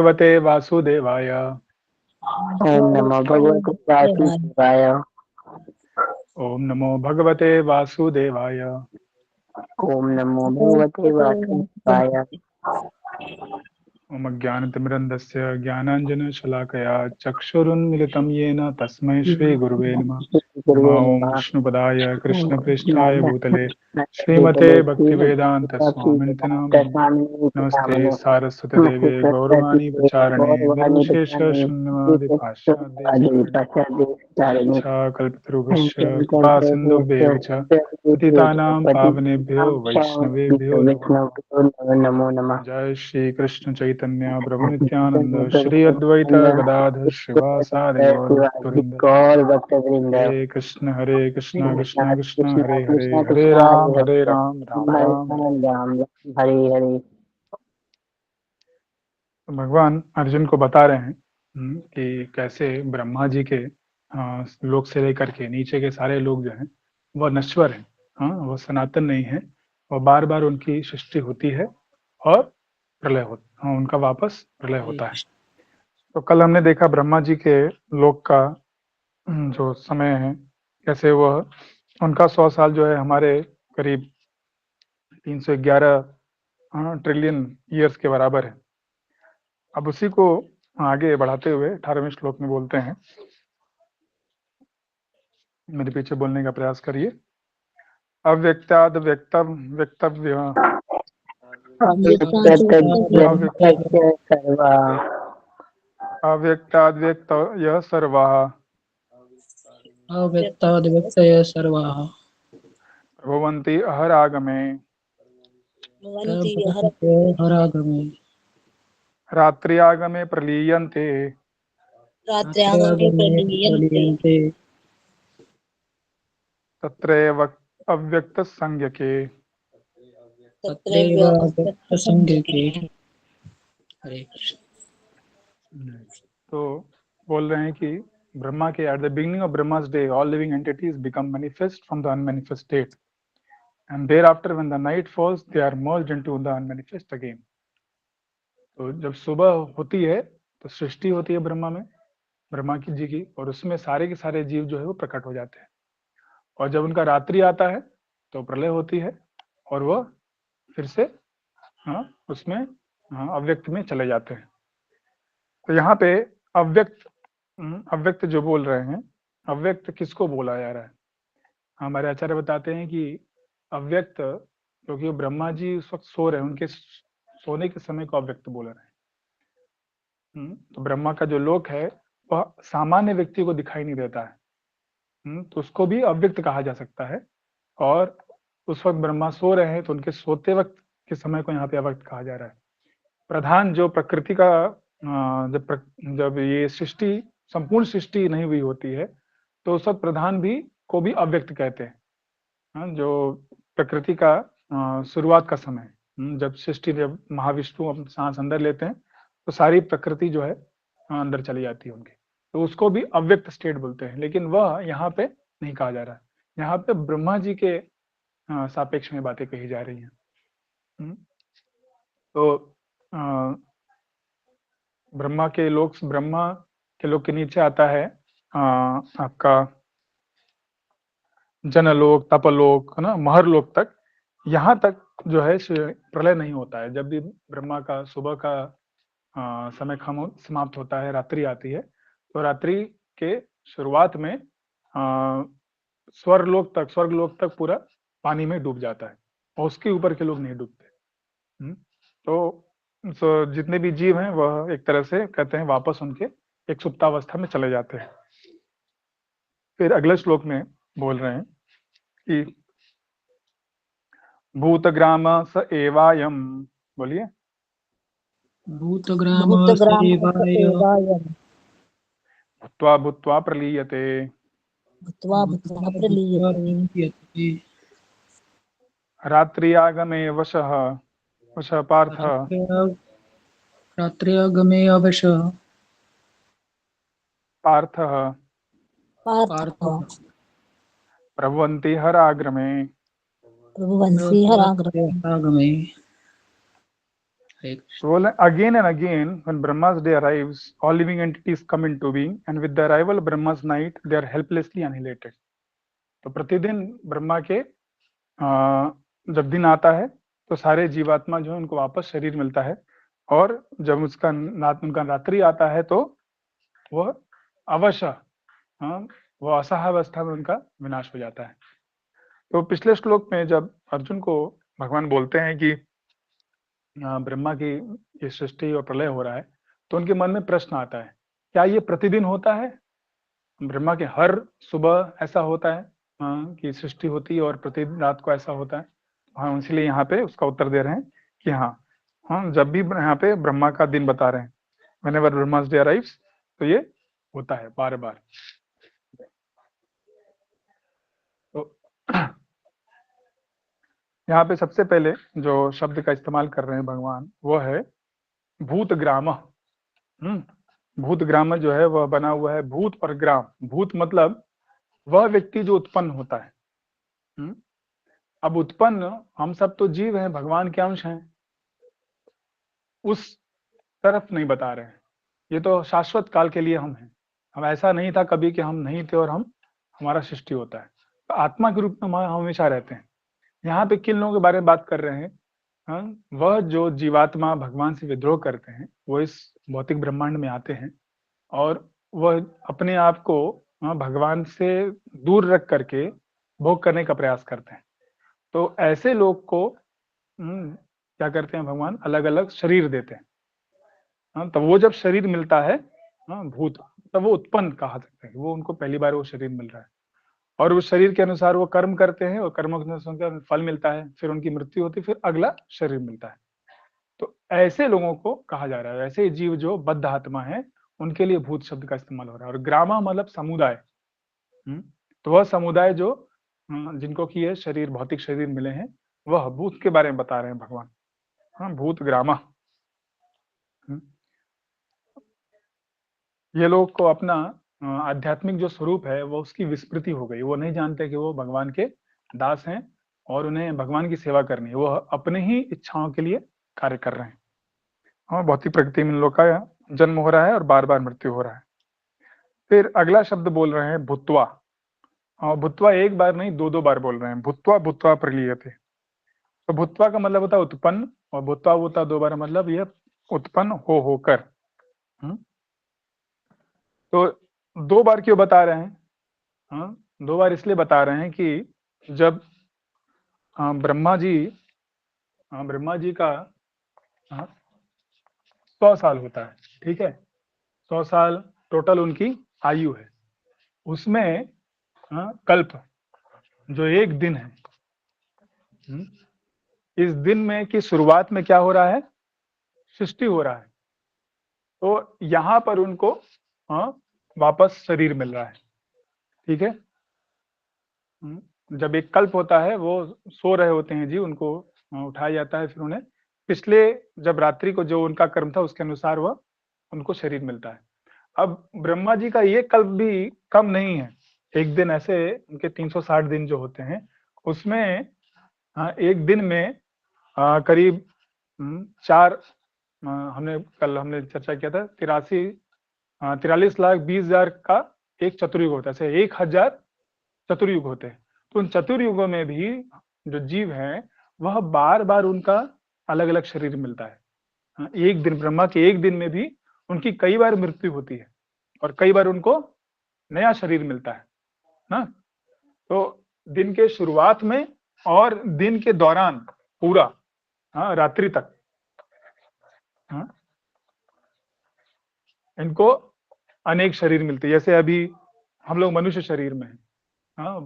भगवते वासुदेवाय। ओम नमो भगवते वासुदेवाय। ओम नमो भगवते वासुदेवाय। ओम नमो भगवते वासुदेवाय। ओम अज्ञानतिमिरन्धस्य ज्ञानाञ्जनशलाकया चक्षुरुन्मिलितं येन तस्मै श्रीगुरुवे नमः। नमो ओं विष्णुपदाय कृष्णप्रेष्ठाय भूतले श्रीमते भक्तिवेदान्तस्वामिनिति नामिने। नमस्ते सारस्वतीदेवे गौरवाणी प्रचारिणे निर्विशेष शून्यवादिभाष्याद्देशिके कल्पतरुभ्यश्च कृपा सिन्धुभ्येव च पतितानां पावनेभ्यो वैष्णवेभ्यो नमो नमः। नमो नमः। जय श्री कृष्ण चैतन्य प्रभु नित्यानंद श्री अद्वैत गदाधर श्रीवासादि गौर भक्तवृंद। गौर भक्तवृंद। हरे कृष्ण कृष्ण कृष्ण हरे हरे, हरे राम राम राम हरे। राम हरे हरे। तो भगवान अर्जुन को बता रहे हैं कि कैसे ब्रह्मा जी के लोक से लेकर के नीचे के सारे लोग जो हैं वह नश्वर हैं। हाँ, वो सनातन नहीं है। वो बार बार उनकी सृष्टि होती है और प्रलय होता, हाँ, उनका वापस प्रलय होता है। तो कल हमने देखा ब्रह्मा जी के लोक का जो समय है, कैसे वह उनका 100 साल जो है हमारे करीब 311 ट्रिलियन ईयर्स के बराबर है। अब उसी को आगे बढ़ाते हुए 18वें श्लोक में बोलते हैं, मेरे पीछे बोलने का प्रयास करिए। अव्यक्ताद व्यक्तम व्यक्तव्य अव्यक्ताद व्यक्त यह सर्वाः अव्यक्ताद्व्यक्तयः सर्वाः भवन्ति अहरागमे हरागमे रात्र्यागमे प्रलीयन्ते रात्र्यागमे प्रलीयन्ते तत्रैव अव्यक्तसंज्ञके। तत्रैव अव्यक्तसंज्ञके। हरे कृष्ण। तो बोल रहे हैं कि ब्रह्मा के at the beginning of Brahma's day all living entities become manifest from the unmanifest state and thereafter when the night falls they are merged into the unmanifest again. तो जब सुबह होती है तो सृष्टि होती है ब्रह्मा की जी की, और उसमें सारे के सारे जीव जो है वो प्रकट हो जाते हैं। और जब उनका रात्रि आता है तो प्रलय होती है और वह फिर से उसमें अव्यक्त में चले जाते हैं। तो यहाँ पे अव्यक्त जो बोल रहे हैं, अव्यक्त किसको बोला जा रहा है? हमारे आचार्य बताते हैं कि अव्यक्त, क्योंकि वो ब्रह्मा जी उस वक्त सो रहे हैं, उनके सोने के समय को अव्यक्त बोल रहे हैं। तो ब्रह्मा का जो लोक है वह सामान्य व्यक्ति को दिखाई नहीं देता है, तो उसको भी अव्यक्त कहा जा सकता है। और उस वक्त ब्रह्मा सो रहे हैं तो उनके सोते वक्त के समय को यहाँ पे अव्यक्त कहा जा रहा है। प्रधान जो प्रकृति का जब ये सृष्टि संपूर्ण सृष्टि नहीं हुई होती है तो उस वक्त प्रधान भी को भी अव्यक्त कहते हैं। जो प्रकृति का शुरुआत का समय, जब सृष्टि, जब महाविष्णु अपनी सांस अंदर लेते हैं तो सारी प्रकृति जो है अंदर चली जाती है उनके, तो उसको भी अव्यक्त स्टेट बोलते हैं। लेकिन वह यहाँ पे नहीं कहा जा रहा है, यहाँ पे ब्रह्मा जी के सापेक्ष में बातें कही जा रही हैं। तो ब्रह्मा के लोक के नीचे आता है आपका जनलोक, तपलोक, है ना, महरलोक तक। यहाँ तक जो है प्रलय नहीं होता है। जब भी ब्रह्मा का सुबह का समय समाप्त होता है, रात्रि आती है, तो रात्रि के शुरुआत में स्वर्गलोक तक पूरा पानी में डूब जाता है और उसके ऊपर के लोग नहीं डूबते। तो जितने भी जीव हैं वह एक तरह से कहते हैं वापस उनके एक सुप्तावस्था में चले जाते हैं। फिर अगले श्लोक में बोल रहे हैं कि भूतग्राम स एवायम, बोलिए। भूतग्राम सेवाय भूत्वा भूत्वा प्रलीयते प्रलीयते रात्र्यागमे वशः पार्थ रात्र्यागमे अवशः पार्थः पार्थः प्रभवन्ति हराग्रमे हरागमे हरे कृष्ण। तो बोले again and again when Brahma's day arrives all living entities come into being and with the arrival of Brahma's night they are helplessly annihilated। तो प्रतिदिन ब्रह्मा के जब दिन आता है तो सारे जीवात्मा जो है उनको वापस शरीर मिलता है, और जब उनका रात्रि आता है तो वह अवश्य वो असहायावस्था में उनका विनाश हो जाता है। तो पिछले श्लोक में जब अर्जुन को भगवान बोलते हैं कि ब्रह्मा की ये सृष्टि और प्रलय हो रहा है, तो उनके मन में प्रश्न आता है, क्या ये प्रतिदिन होता है? ब्रह्मा के हर सुबह ऐसा होता है कि सृष्टि होती है और प्रतिदिन रात को ऐसा होता है? हाँ, इसीलिए यहाँ पे उसका उत्तर दे रहे हैं कि हाँ, हम जब भी यहाँ पे ब्रह्मा का दिन बता रहे हैं, whenever Brahma's day arrives, तो ये होता है बार बार। तो यहाँ पे सबसे पहले जो शब्द का इस्तेमाल कर रहे हैं भगवान, वो है भूतग्राम। भूतग्राम जो है वह बना हुआ है भूत और ग्राम। भूत मतलब वह व्यक्ति जो उत्पन्न होता है। अब उत्पन्न हम सब तो जीव हैं, भगवान के अंश हैं, उस तरफ नहीं बता रहे हैं। ये तो शाश्वत काल के लिए हम हैं। हम ऐसा नहीं था कभी कि हम नहीं थे और हमारा सृष्टि होता है। तो आत्मा के रूप में हम हमेशा रहते हैं। यहाँ पे किन लोगों के बारे में बात कर रहे हैं? वह जो जीवात्मा भगवान से विद्रोह करते हैं, वो इस भौतिक ब्रह्मांड में आते हैं और वह अपने आप को भगवान से दूर रख करके भोग करने का प्रयास करते हैं। तो ऐसे लोग को क्या करते हैं भगवान? अलग अलग शरीर देते हैं। तब वो जब शरीर मिलता है भूत, तब वो उत्पन्न कहा सकता है। वो उनको पहली बार वो शरीर मिल रहा है और उस शरीर के अनुसार वो कर्म करते हैं और कर्मों के अनुसार उनका फल मिलता है, फिर उनकी मृत्यु होती है, फिर अगला शरीर मिलता है। तो ऐसे लोगों को कहा जा रहा है, ऐसे जीव जो बद्ध आत्मा है, उनके लिए भूत शब्द का इस्तेमाल हो रहा है। और ग्रामा मतलब समुदाय। तो वह समुदाय जो जिनको कि ये शरीर, भौतिक शरीर मिले हैं, वह भूत के बारे में बता रहे हैं भगवान। भूत ग्रामा। ये लोग को अपना आध्यात्मिक जो स्वरूप है वो उसकी विस्मृति हो गई। वो नहीं जानते कि वो भगवान के दास हैं और उन्हें भगवान की सेवा करनी है। वो अपने ही इच्छाओं के लिए कार्य कर रहे हैं। भौतिक प्रकृति में इन लोग का जन्म हो रहा है और बार बार मृत्यु हो रहा है। फिर अगला शब्द बोल रहे हैं भूत्वा। भूत्वा एक बार नहीं, दो बार बोल रहे हैं। भूत्वा भूत्वा प्रलीयते। तो भूत्वा का मतलब होता है उत्पन्न, और भूत्वा भूत्वा दो बार मतलब यह उत्पन्न होकर। तो दो बार क्यों बता रहे हैं? दो बार इसलिए बता रहे हैं कि जब ब्रह्मा जी का 100 साल होता है, ठीक है, 100 साल टोटल उनकी आयु है। उसमें कल्प जो एक दिन है, इस दिन में की शुरुआत में क्या हो रहा है? सृष्टि हो रहा है। तो यहाँ पर उनको वापस शरीर मिल रहा है, ठीक है। जब एक कल्प होता है, वो सो रहे होते हैं जी, उनको उठाया जाता है, फिर उन्हें पिछले जब रात्रि को जो उनका कर्म था उसके अनुसार वह उनको शरीर मिलता है। अब ब्रह्मा जी का ये कल्प भी कम नहीं है। एक दिन ऐसे उनके 360 दिन जो होते हैं, उसमें एक दिन में करीब 4 हमने चर्चा किया था 43,20,000 का एक चतुर्युग होता है। ऐसे 1,000 चतुर्युग होते हैं। तो उन चतुर्युगों में भी जो जीव हैं, वह बार बार उनका अलग अलग शरीर मिलता है। एक दिन, ब्रह्मा के एक दिन में भी उनकी कई बार मृत्यु होती है और कई बार उनको नया शरीर मिलता है ना। तो दिन के शुरुआत में और दिन के दौरान पूरा रात्रि तक इनको अनेक शरीर मिलते हैं। जैसे अभी हम लोग मनुष्य शरीर में हैं।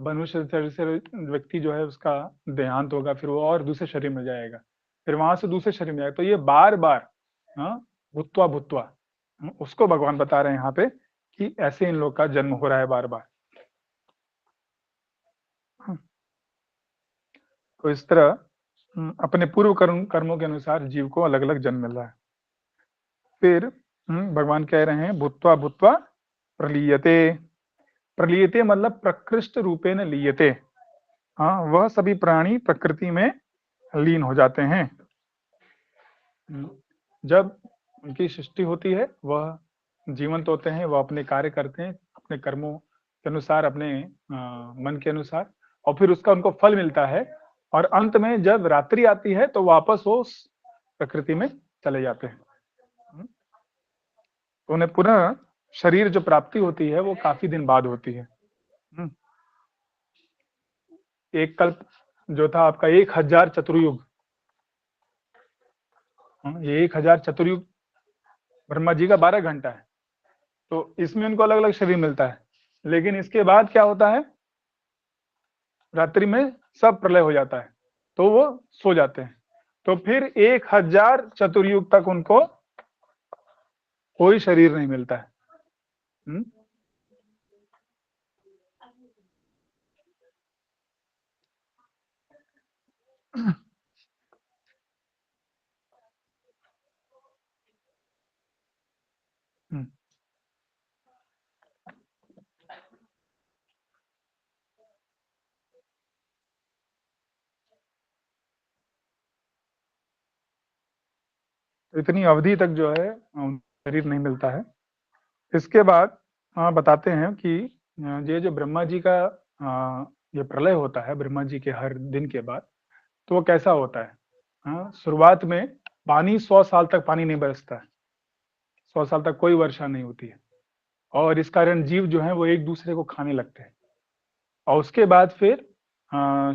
मनुष्य शरीर से व्यक्ति जो है उसका देहांत होगा, फिर वो और दूसरे शरीर में जाएगा, फिर वहां से दूसरे शरीर में जाएगा। तो ये बार बार भूत्वा भूत्वा उसको भगवान बता रहे हैं यहाँ पे कि ऐसे इन लोग का जन्म हो रहा है बार बार। तो इस तरह अपने पूर्व कर्मों के अनुसार जीव को अलग अलग जन्म मिल रहा है। फिर भगवान कह रहे हैं भूत्वा भूत्वा प्रलीयते। प्रलीयते मतलब प्रकृष्ट रूपेण लीयते। वह सभी प्राणी प्रकृति में लीन हो जाते हैं। जब उनकी सृष्टि होती है, वह जीवंत होते हैं, वह अपने कार्य करते हैं अपने कर्मों के अनुसार, अपने मन के अनुसार, और फिर उसका उनको फल मिलता है। और अंत में जब रात्रि आती है तो वापस वो उस प्रकृति में चले जाते हैं। तो उन्हें पुनः शरीर जो प्राप्ति होती है वो काफी दिन बाद होती है। एक कल्प जो था आपका 1000 चतुर्युग, ये 1000 चतुर्युग ब्रह्मा जी का 12 घंटा है। तो इसमें उनको अलग अलग शरीर मिलता है, लेकिन इसके बाद क्या होता है, रात्रि में सब प्रलय हो जाता है तो वो सो जाते हैं। तो फिर 1000 चतुर्युग तक उनको कोई शरीर नहीं मिलता है। हम्म? हम्म। तो इतनी अवधि तक जो है शरीर नहीं मिलता है। इसके बाद बताते हैं कि ये जो ब्रह्मा जी का ये प्रलय होता है ब्रह्मा जी के हर दिन के बाद, तो वो कैसा होता है। शुरुआत में पानी 100 साल तक पानी नहीं बरसता है, 100 साल तक कोई वर्षा नहीं होती है, और इस कारण जीव जो है वो एक दूसरे को खाने लगते हैं। और उसके बाद फिर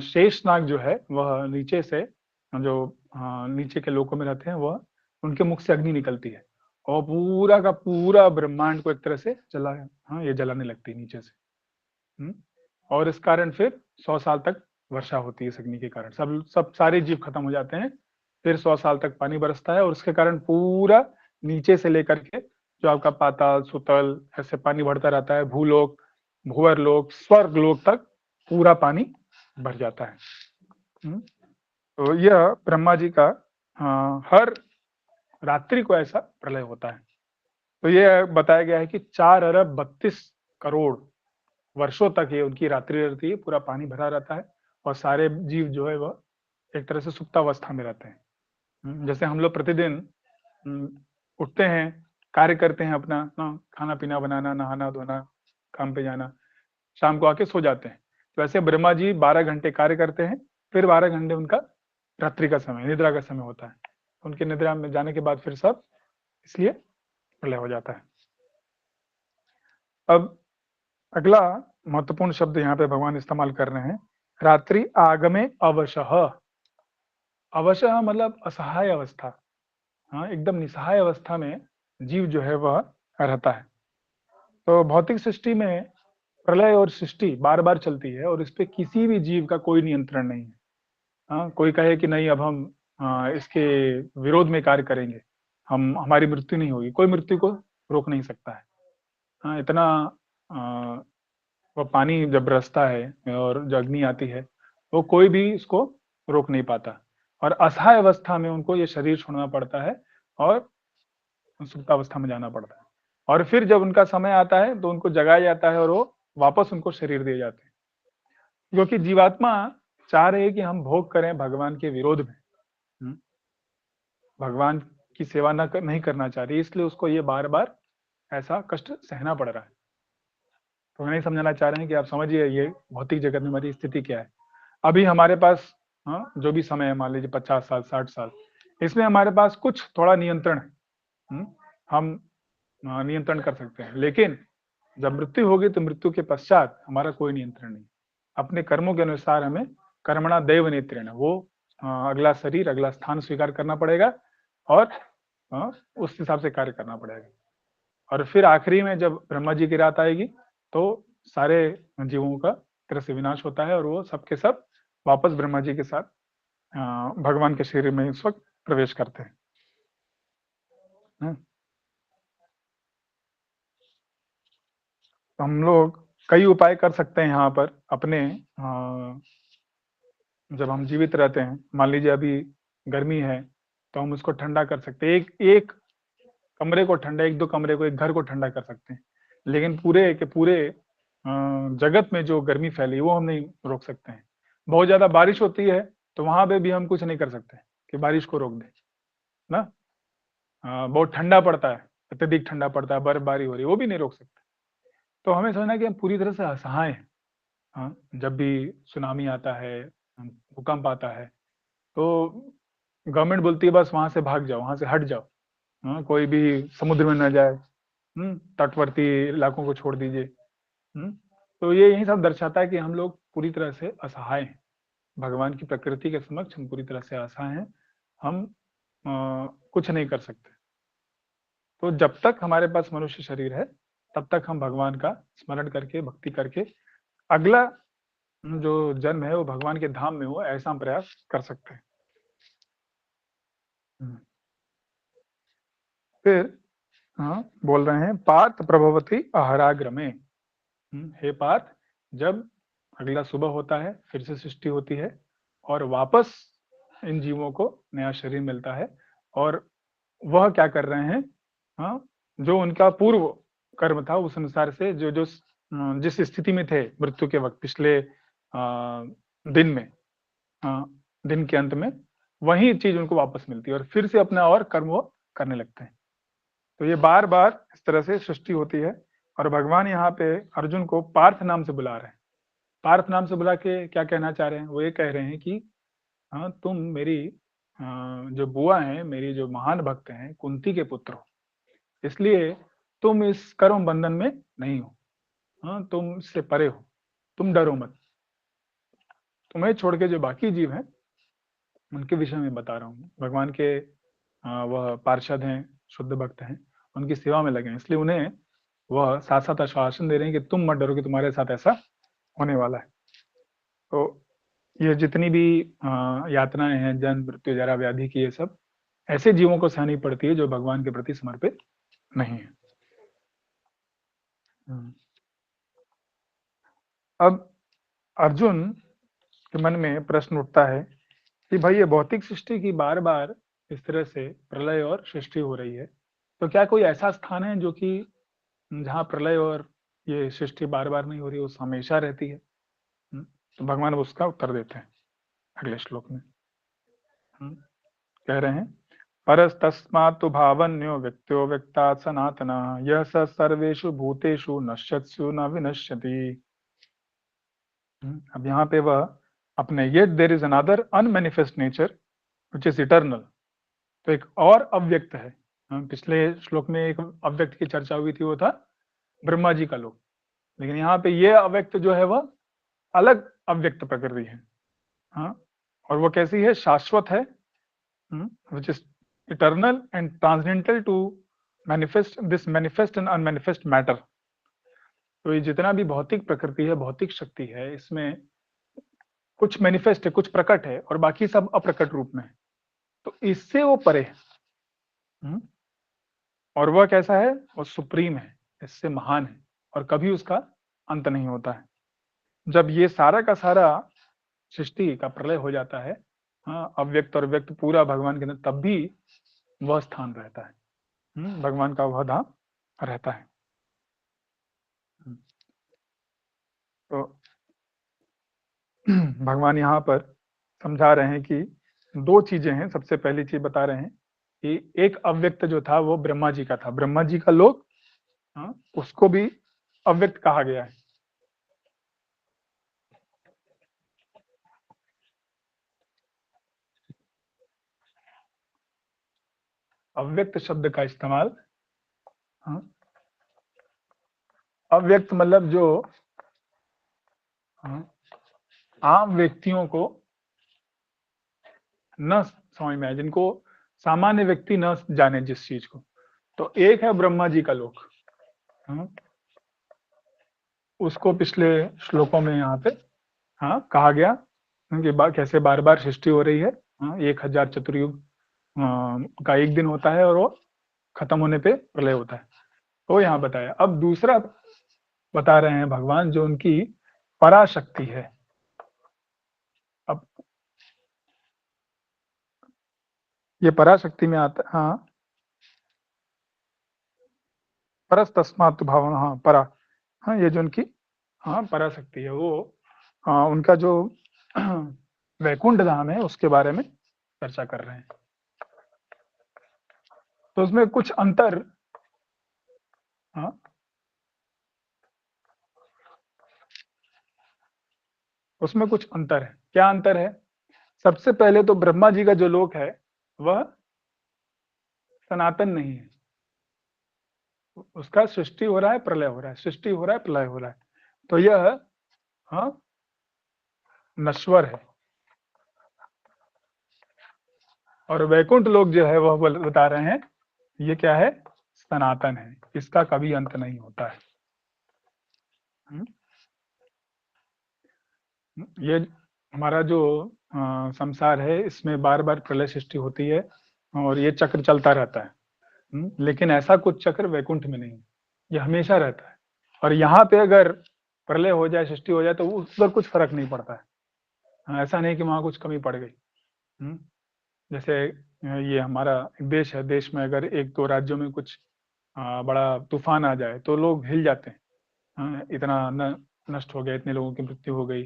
शेषनाग जो है वह नीचे से, जो नीचे के लोकों में रहते हैं, वह उनके मुख से अग्नि निकलती है और पूरा का पूरा ब्रह्मांड को एक तरह से ये जलाने लगती है नीचे से। और इस कारण फिर 100 साल तक वर्षा होती है इस अग्नि के कारण, सब सारे जीव खत्म हो जाते हैं। फिर 100 साल तक पानी बरसता है और उसके कारण पूरा नीचे से लेकर के जो आपका पाताल सुतल ऐसे पानी बढ़ता रहता है, भूलोक भूवर लोक स्वर्ग लोक तक पूरा पानी भर जाता है। तो यह ब्रह्मा जी का हर रात्रि को ऐसा प्रलय होता है। तो यह बताया गया है कि 4 अरब 32 करोड़ वर्षों तक ये उनकी रात्रि रहती है, पूरा पानी भरा रहता है और सारे जीव जो है वह एक तरह से सुप्तावस्था में रहते हैं। जैसे हम लोग प्रतिदिन उठते हैं, कार्य करते हैं अपना, खाना पीना बनाना, नहाना धोना, काम पे जाना, शाम को आके सो जाते हैं। तो ऐसे ब्रह्मा जी 12 घंटे कार्य करते हैं, फिर 12 घंटे उनका रात्रि का समय, निद्रा का समय होता है। उनके निद्रा में जाने के बाद फिर सब इसलिए प्रलय हो जाता है। अब अगला महत्वपूर्ण शब्द यहाँ पे भगवान इस्तेमाल कर रहे हैं, रात्रि आगमे अवशः। अवशः मतलब असहाय अवस्था, एकदम निसहाय अवस्था में जीव जो है वह रहता है। तो भौतिक सृष्टि में प्रलय और सृष्टि बार बार चलती है और इस पे किसी भी जीव का कोई नियंत्रण नहीं है। कोई कहे कि नहीं अब हम इसके विरोध में कार्य करेंगे, हमारी मृत्यु नहीं होगी, कोई मृत्यु को रोक नहीं सकता है। इतना वह पानी जब बरसता है और जो अग्नि आती है वो कोई भी इसको रोक नहीं पाता, और असहाय अवस्था में उनको ये शरीर छोड़ना पड़ता है और सुप्तावस्था में जाना पड़ता है। और फिर जब उनका समय आता है तो उनको जगाया जाता है और वो वापस उनको शरीर दिए जाते हैं, क्योंकि जीवात्मा चाह रहे हैं कि हम भोग करें भगवान के विरोध में। भगवान की सेवा नहीं करना चाह रही, इसलिए उसको ये बार बार ऐसा कष्ट सहना पड़ रहा है। तो नहीं समझाना चाह रहे हैं कि आप समझिए ये भौतिक जगत में हमारी स्थिति क्या है। अभी हमारे पास जो भी समय है, मान लीजिए 50 साल 60 साल, इसमें हमारे पास कुछ थोड़ा नियंत्रण है, हम नियंत्रण कर सकते हैं। लेकिन जब मृत्यु होगी तो मृत्यु के पश्चात हमारा कोई नियंत्रण नहीं। अपने कर्मों के अनुसार हमें कर्मणा दैव नेत्रेण, वो अगला शरीर अगला स्थान स्वीकार करना पड़ेगा और उस हिसाब से कार्य करना पड़ेगा। और फिर आखिरी में जब ब्रह्मा जी की रात आएगी तो सारे जीवों का तरह से विनाश होता है और वो सबके सब वापस ब्रह्मा जी के साथ भगवान के शरीर में इस वक्त प्रवेश करते हैं। तो हम लोग कई उपाय कर सकते हैं यहाँ पर अपने, जब हम जीवित रहते हैं, मान लीजिए अभी गर्मी है तो हम उसको ठंडा कर सकते हैं, एक कमरे को ठंडा, एक दो कमरे को, एक घर को ठंडा कर सकते हैं। लेकिन पूरे के पूरे जगत में जो गर्मी फैली वो हम नहीं रोक सकते हैं। बहुत ज्यादा बारिश होती है तो वहां पे भी हम कुछ नहीं कर सकते कि बारिश को रोक दें ना। बहुत ठंडा पड़ता है, अत्यधिक ठंडा पड़ता है, बर्फबारी हो रही है, वो भी नहीं रोक सकते। तो हमें समझना है कि हम पूरी तरह से असहाय हैं। हाँ, जब भी सुनामी आता है, भूकंप आता है, तो गवर्नमेंट बोलती है बस वहां से भाग जाओ, वहां से हट जाओ, हाँ, कोई भी समुद्र में न जाए, तटवर्ती इलाकों को छोड़ दीजिए। तो ये यही सब दर्शाता है कि हम लोग पूरी तरह से असहाय हैं, भगवान की प्रकृति के समक्ष हम पूरी तरह से असहाय हैं, हम कुछ नहीं कर सकते। तो जब तक हमारे पास मनुष्य शरीर है, तब तक हम भगवान का स्मरण करके, भक्ति करके, अगला जो जन्म है वो भगवान के धाम में हो, ऐसा हम प्रयास कर सकते हैं। फिर बोल रहे हैं पार्थ प्रभवती अहराग्र में। हे पार्थ, जब अगला सुबह होता है, फिर से सृष्टि होती है और वापस इन जीवों को नया शरीर मिलता है, और वह क्या कर रहे हैं, जो उनका पूर्व कर्म था उस अनुसार से जो जो जिस स्थिति में थे मृत्यु के वक्त, पिछले दिन में, दिन के अंत में, वही चीज उनको वापस मिलती है और फिर से अपना और कर्म वो करने लगते हैं। तो ये बार बार इस तरह से सृष्टि होती है, और भगवान यहाँ पे अर्जुन को पार्थ नाम से बुला रहे हैं। पार्थ नाम से बुला के क्या कहना चाह रहे हैं, वो ये कह रहे हैं कि हाँ, तुम मेरी जो बुआ हैं, मेरी जो महान भक्त हैं, कुंती के पुत्र हो, इसलिए तुम इस कर्म बंधन में नहीं हो। हाँ, तुम इससे परे हो, तुम डरो मत। तुम्हें छोड़ के जो बाकी जीव हैं उनके विषय में बता रहा हूँ। भगवान के वह पार्षद हैं, शुद्ध भक्त हैं, उनकी सेवा में लगे हैं, इसलिए उन्हें वह साथ साथ आश्वासन दे रहे हैं कि तुम मत डरो कि तुम्हारे साथ ऐसा होने वाला है। तो ये जितनी भी यातनाएं हैं, जन्म मृत्यु जरा व्याधि की, ये सब ऐसे जीवों को सहनी पड़ती है जो भगवान के प्रति समर्पित नहीं है। अब अर्जुन के मन में प्रश्न उठता है कि भाई ये भौतिक सृष्टि की बार बार इस तरह से प्रलय और सृष्टि हो रही है, तो क्या कोई ऐसा स्थान है जो कि जहाँ प्रलय और ये सृष्टि बार बार नहीं हो रही, वो हमेशा रहती है? तो भगवान उसका उत्तर देते हैं अगले श्लोक में। कह रहे हैं परस्तस्मात्तु भावन्यो व्यक्त्यो व्यक्तात् सनातनः यः स सर्वेषु भूतेषु नश्यत्सु न विनश्यति। अब यहाँ पे वह अपने yet there is another unmanifest nature which is eternal, तो एक और अव्यक्त है। पिछले श्लोक में एक अव्यक्त की चर्चा हुई थी, वो था ब्रह्मा जी का लोक, लेकिन यहाँ पे ये अव्यक्त जो है वह अलग अव्यक्त प्रकृति है। और वो कैसी है? शाश्वत है, which is eternal and transcendental to manifest this manifest and unmanifest matter. तो ये जितना भी भौतिक प्रकृति है, भौतिक शक्ति है, इसमें कुछ मैनिफेस्ट है, कुछ प्रकट है, और बाकी सब अप्रकट रूप में है। तो इससे वो परे है, और वह कैसा है? वो सुप्रीम है, इससे महान है, और कभी उसका अंत नहीं होता है। जब ये सारा का सारा सृष्टि का प्रलय हो जाता है, अव्यक्त और व्यक्त पूरा भगवान के अंदर, तब भी वह स्थान रहता है, भगवान का वह धाम रहता है। तो भगवान यहाँ पर समझा रहे हैं कि दो चीजें हैं। सबसे पहली चीज बता रहे हैं कि एक अव्यक्त जो था वो ब्रह्मा जी का था, ब्रह्मा जी का लोक, उसको भी अव्यक्त कहा गया है। अव्यक्त शब्द का इस्तेमाल, अव्यक्त मतलब जो आम व्यक्तियों को न समझ में आए, जिनको सामान्य व्यक्ति न जाने जिस चीज को, तो एक है ब्रह्मा जी का लोक। उसको पिछले श्लोकों में यहाँ पे कहा गया कि कैसे बार बार सृष्टि हो रही है। 1000 चतुर्युग का एक दिन होता है और वो खत्म होने पे प्रलय होता है, तो यहाँ बताया। अब दूसरा बता रहे हैं भगवान, जो उनकी पराशक्ति है। अब ये पराशक्ति में आता, परस तस्मात् भाव, परा, ये जो उनकी पराशक्ति है, वो उनका जो वैकुंठ धाम है उसके बारे में चर्चा कर रहे हैं। तो उसमें कुछ अंतर, हाँ, उसमें कुछ अंतर है। क्या अंतर है? सबसे पहले तो ब्रह्मा जी का जो लोक है वह सनातन नहीं है, उसका सृष्टि हो रहा है, प्रलय हो रहा है, सृष्टि हो रहा है, प्रलय हो रहा है, तो यह, हाँ, नश्वर है। और वैकुंठ लोक जो है वह बता रहे हैं ये क्या है? सनातन है, इसका कभी अंत नहीं होता है। ये हमारा जो संसार है इसमें बार बार प्रलय सृष्टि होती है और ये चक्र चलता रहता है। लेकिन ऐसा कुछ चक्र वैकुंठ में नहीं है, ये हमेशा रहता है। और यहाँ पे अगर प्रलय हो जाए, सृष्टि हो जाए, तो उस पर कुछ फर्क नहीं पड़ता है। ऐसा नहीं कि वहां कुछ कमी पड़ गई। जैसे ये हमारा देश है, देश में अगर एक दो राज्यों में कुछ बड़ा तूफान आ जाए तो लोग हिल जाते हैं। इतना नष्ट हो गया, इतने लोगों की मृत्यु हो गई,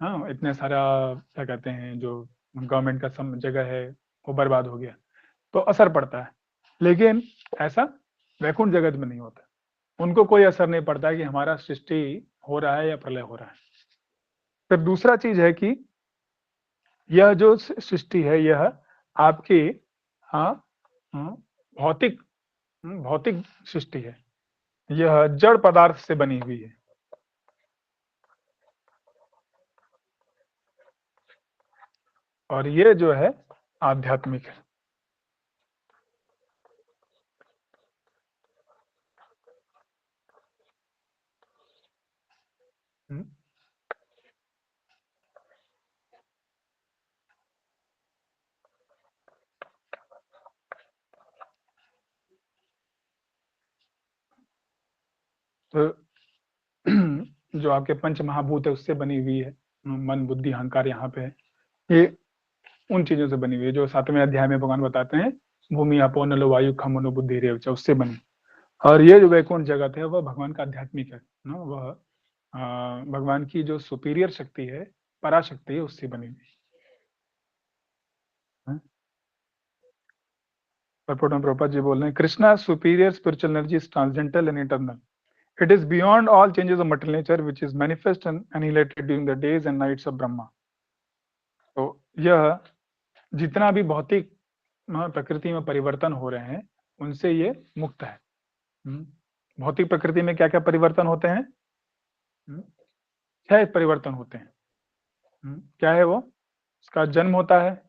हाँ, इतने सारा क्या कहते हैं जो गवर्नमेंट का जगह है वो बर्बाद हो गया, तो असर पड़ता है। लेकिन ऐसा वैकुंठ जगत में नहीं होता, उनको कोई असर नहीं पड़ता कि हमारा सृष्टि हो रहा है या प्रलय हो रहा है। फिर दूसरा चीज है कि यह जो सृष्टि है यह आपकी, हाँ, भौतिक भौतिक सृष्टि है, यह जड़ पदार्थ से बनी हुई है। और ये जो है आध्यात्मिक है। तो जो आपके पंच महाभूत है उससे बनी हुई है, मन बुद्धि अहंकार यहाँ पे है, ये उन चीजों से बनी हुई है जो 7वें अध्याय में भगवान बताते हैं, भूमि अपो नलो वायु खम मनो बुद्धि रेवच, उससे बनी। और ये जो वैकुंठ जगत है वह भगवान का आध्यात्मिक है ना, वह भगवान की जो सुपीरियर शक्ति है, पराशक्ति है, उससे बनी हुई है। परपोट में प्रभुपाद जी बोल रहे हैं, Krishna superior spiritual energy is transcendental and eternal, it is beyond all changes of material nature which is manifest and annihilated during the days and nights of Brahma। तो यह जितना भी भौतिक प्रकृति में परिवर्तन हो रहे हैं उनसे ये मुक्त है। भौतिक प्रकृति में क्या क्या परिवर्तन होते हैं? 6 परिवर्तन होते हैं। क्या है वो? उसका जन्म होता है,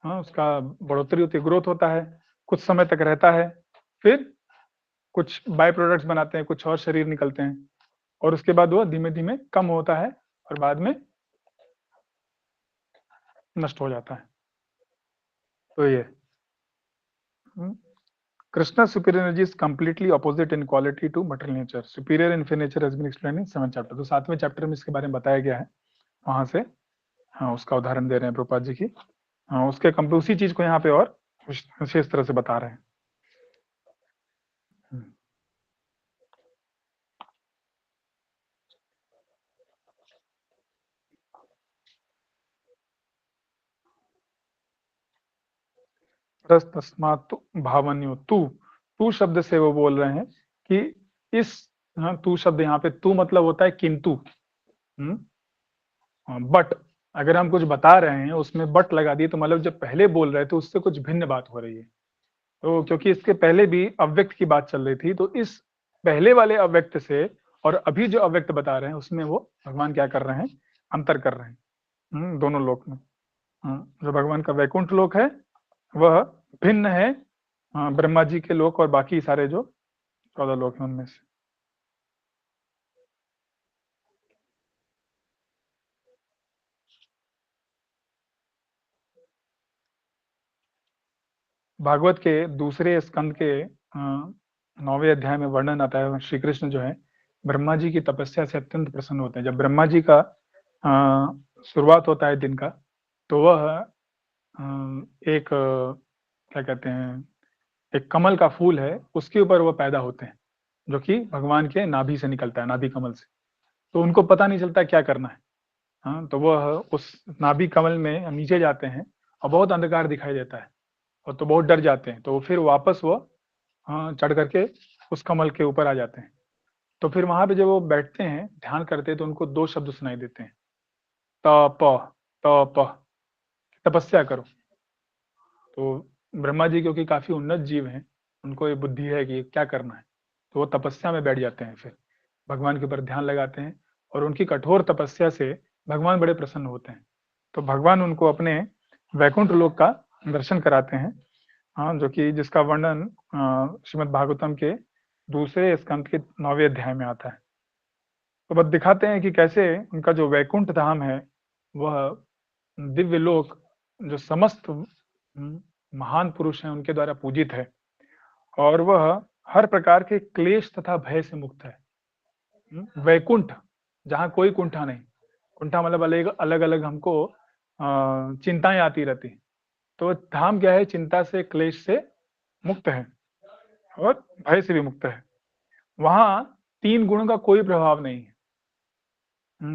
हाँ, उसका बढ़ोतरी होती है, ग्रोथ होता है, कुछ समय तक रहता है, फिर कुछ बाय प्रोडक्ट्स बनाते हैं, कुछ और शरीर निकलते हैं, और उसके बाद वो धीमे धीमे कम होता है और बाद में नष्ट हो जाता है। तो ये Krishna superior energy is completely opposite in quality to material nature, superior infinite nature has been explained in 7th chapter. तो 7वें चैप्टर में इसके बारे में बताया गया है, वहां से, हाँ, उसका उदाहरण दे रहे हैं प्रभुपाद जी की। हाँ, उसके उसी चीज को यहाँ पे और विशेष तरह से बता रहे हैं। तस्मात् भावन्यो तू शब्द से वो बोल रहे हैं कि इस, हाँ, तू शब्द यहाँ पे तू मतलब होता है किंतु, बट अगर हम कुछ बता रहे हैं उसमें बट लगा दिए तो मतलब जब पहले बोल रहे थे उससे कुछ भिन्न बात हो रही है। तो क्योंकि इसके पहले भी अव्यक्त की बात चल रही थी, तो इस पहले वाले अव्यक्त से और अभी जो अव्यक्त बता रहे हैं उसमें वो भगवान क्या कर रहे हैं? अंतर कर रहे हैं दोनों लोक में। जो भगवान का वैकुंठ लोक है वह भिन्न है ब्रह्मा जी के लोक और बाकी सारे जो 14 लोक हैं उनमें से। भागवत के दूसरे स्कंद के 9वें अध्याय में वर्णन आता है, श्री कृष्ण जो है ब्रह्मा जी की तपस्या से अत्यंत प्रसन्न होते हैं। जब ब्रह्मा जी का शुरुआत होता है दिन का, तो वह एक क्या कहते हैं, एक कमल का फूल है, उसके ऊपर वो पैदा होते हैं, जो कि भगवान के नाभि से निकलता है, नाभि कमल से। तो उनको पता नहीं चलता क्या करना है। हाँ, तो वह उस नाभि कमल में नीचे जाते हैं और बहुत अंधकार दिखाई देता है, और तो बहुत डर जाते हैं, तो फिर वापस वो चढ़ करके उस कमल के ऊपर आ जाते हैं। तो फिर वहां पे जब वो बैठते हैं, ध्यान करते हैं, तो उनको 2 शब्द सुनाई देते हैं, तप तप, तपस्या करो। तो ब्रह्मा जी क्योंकि काफी उन्नत जीव हैं, उनको ये बुद्धि है कि क्या करना है, तो वो तपस्या में बैठ जाते हैं। फिर भगवान के ऊपर ध्यान लगाते हैं और उनकी कठोर तपस्या से भगवान बड़े प्रसन्न होते हैं। तो भगवान उनको अपने वैकुंठ लोक का दर्शन कराते हैं, जो कि जिसका वर्णन श्रीमद् भागवतम के दूसरे स्कंद के 9वें अध्याय में आता है। तो बस दिखाते हैं कि कैसे उनका जो वैकुंठ धाम है वह दिव्य लोक, जो समस्त महान पुरुष हैं उनके द्वारा पूजित है, और वह हर प्रकार के क्लेश तथा भय से मुक्त है। वैकुंठ, जहाँ कोई कुंठा नहीं, कुंठा मतलब अलग अलग हमको चिंताएं आती रहती, तो धाम क्या है, चिंता से क्लेश से मुक्त है और भय से भी मुक्त है। वहां 3 गुणों का कोई प्रभाव नहीं है।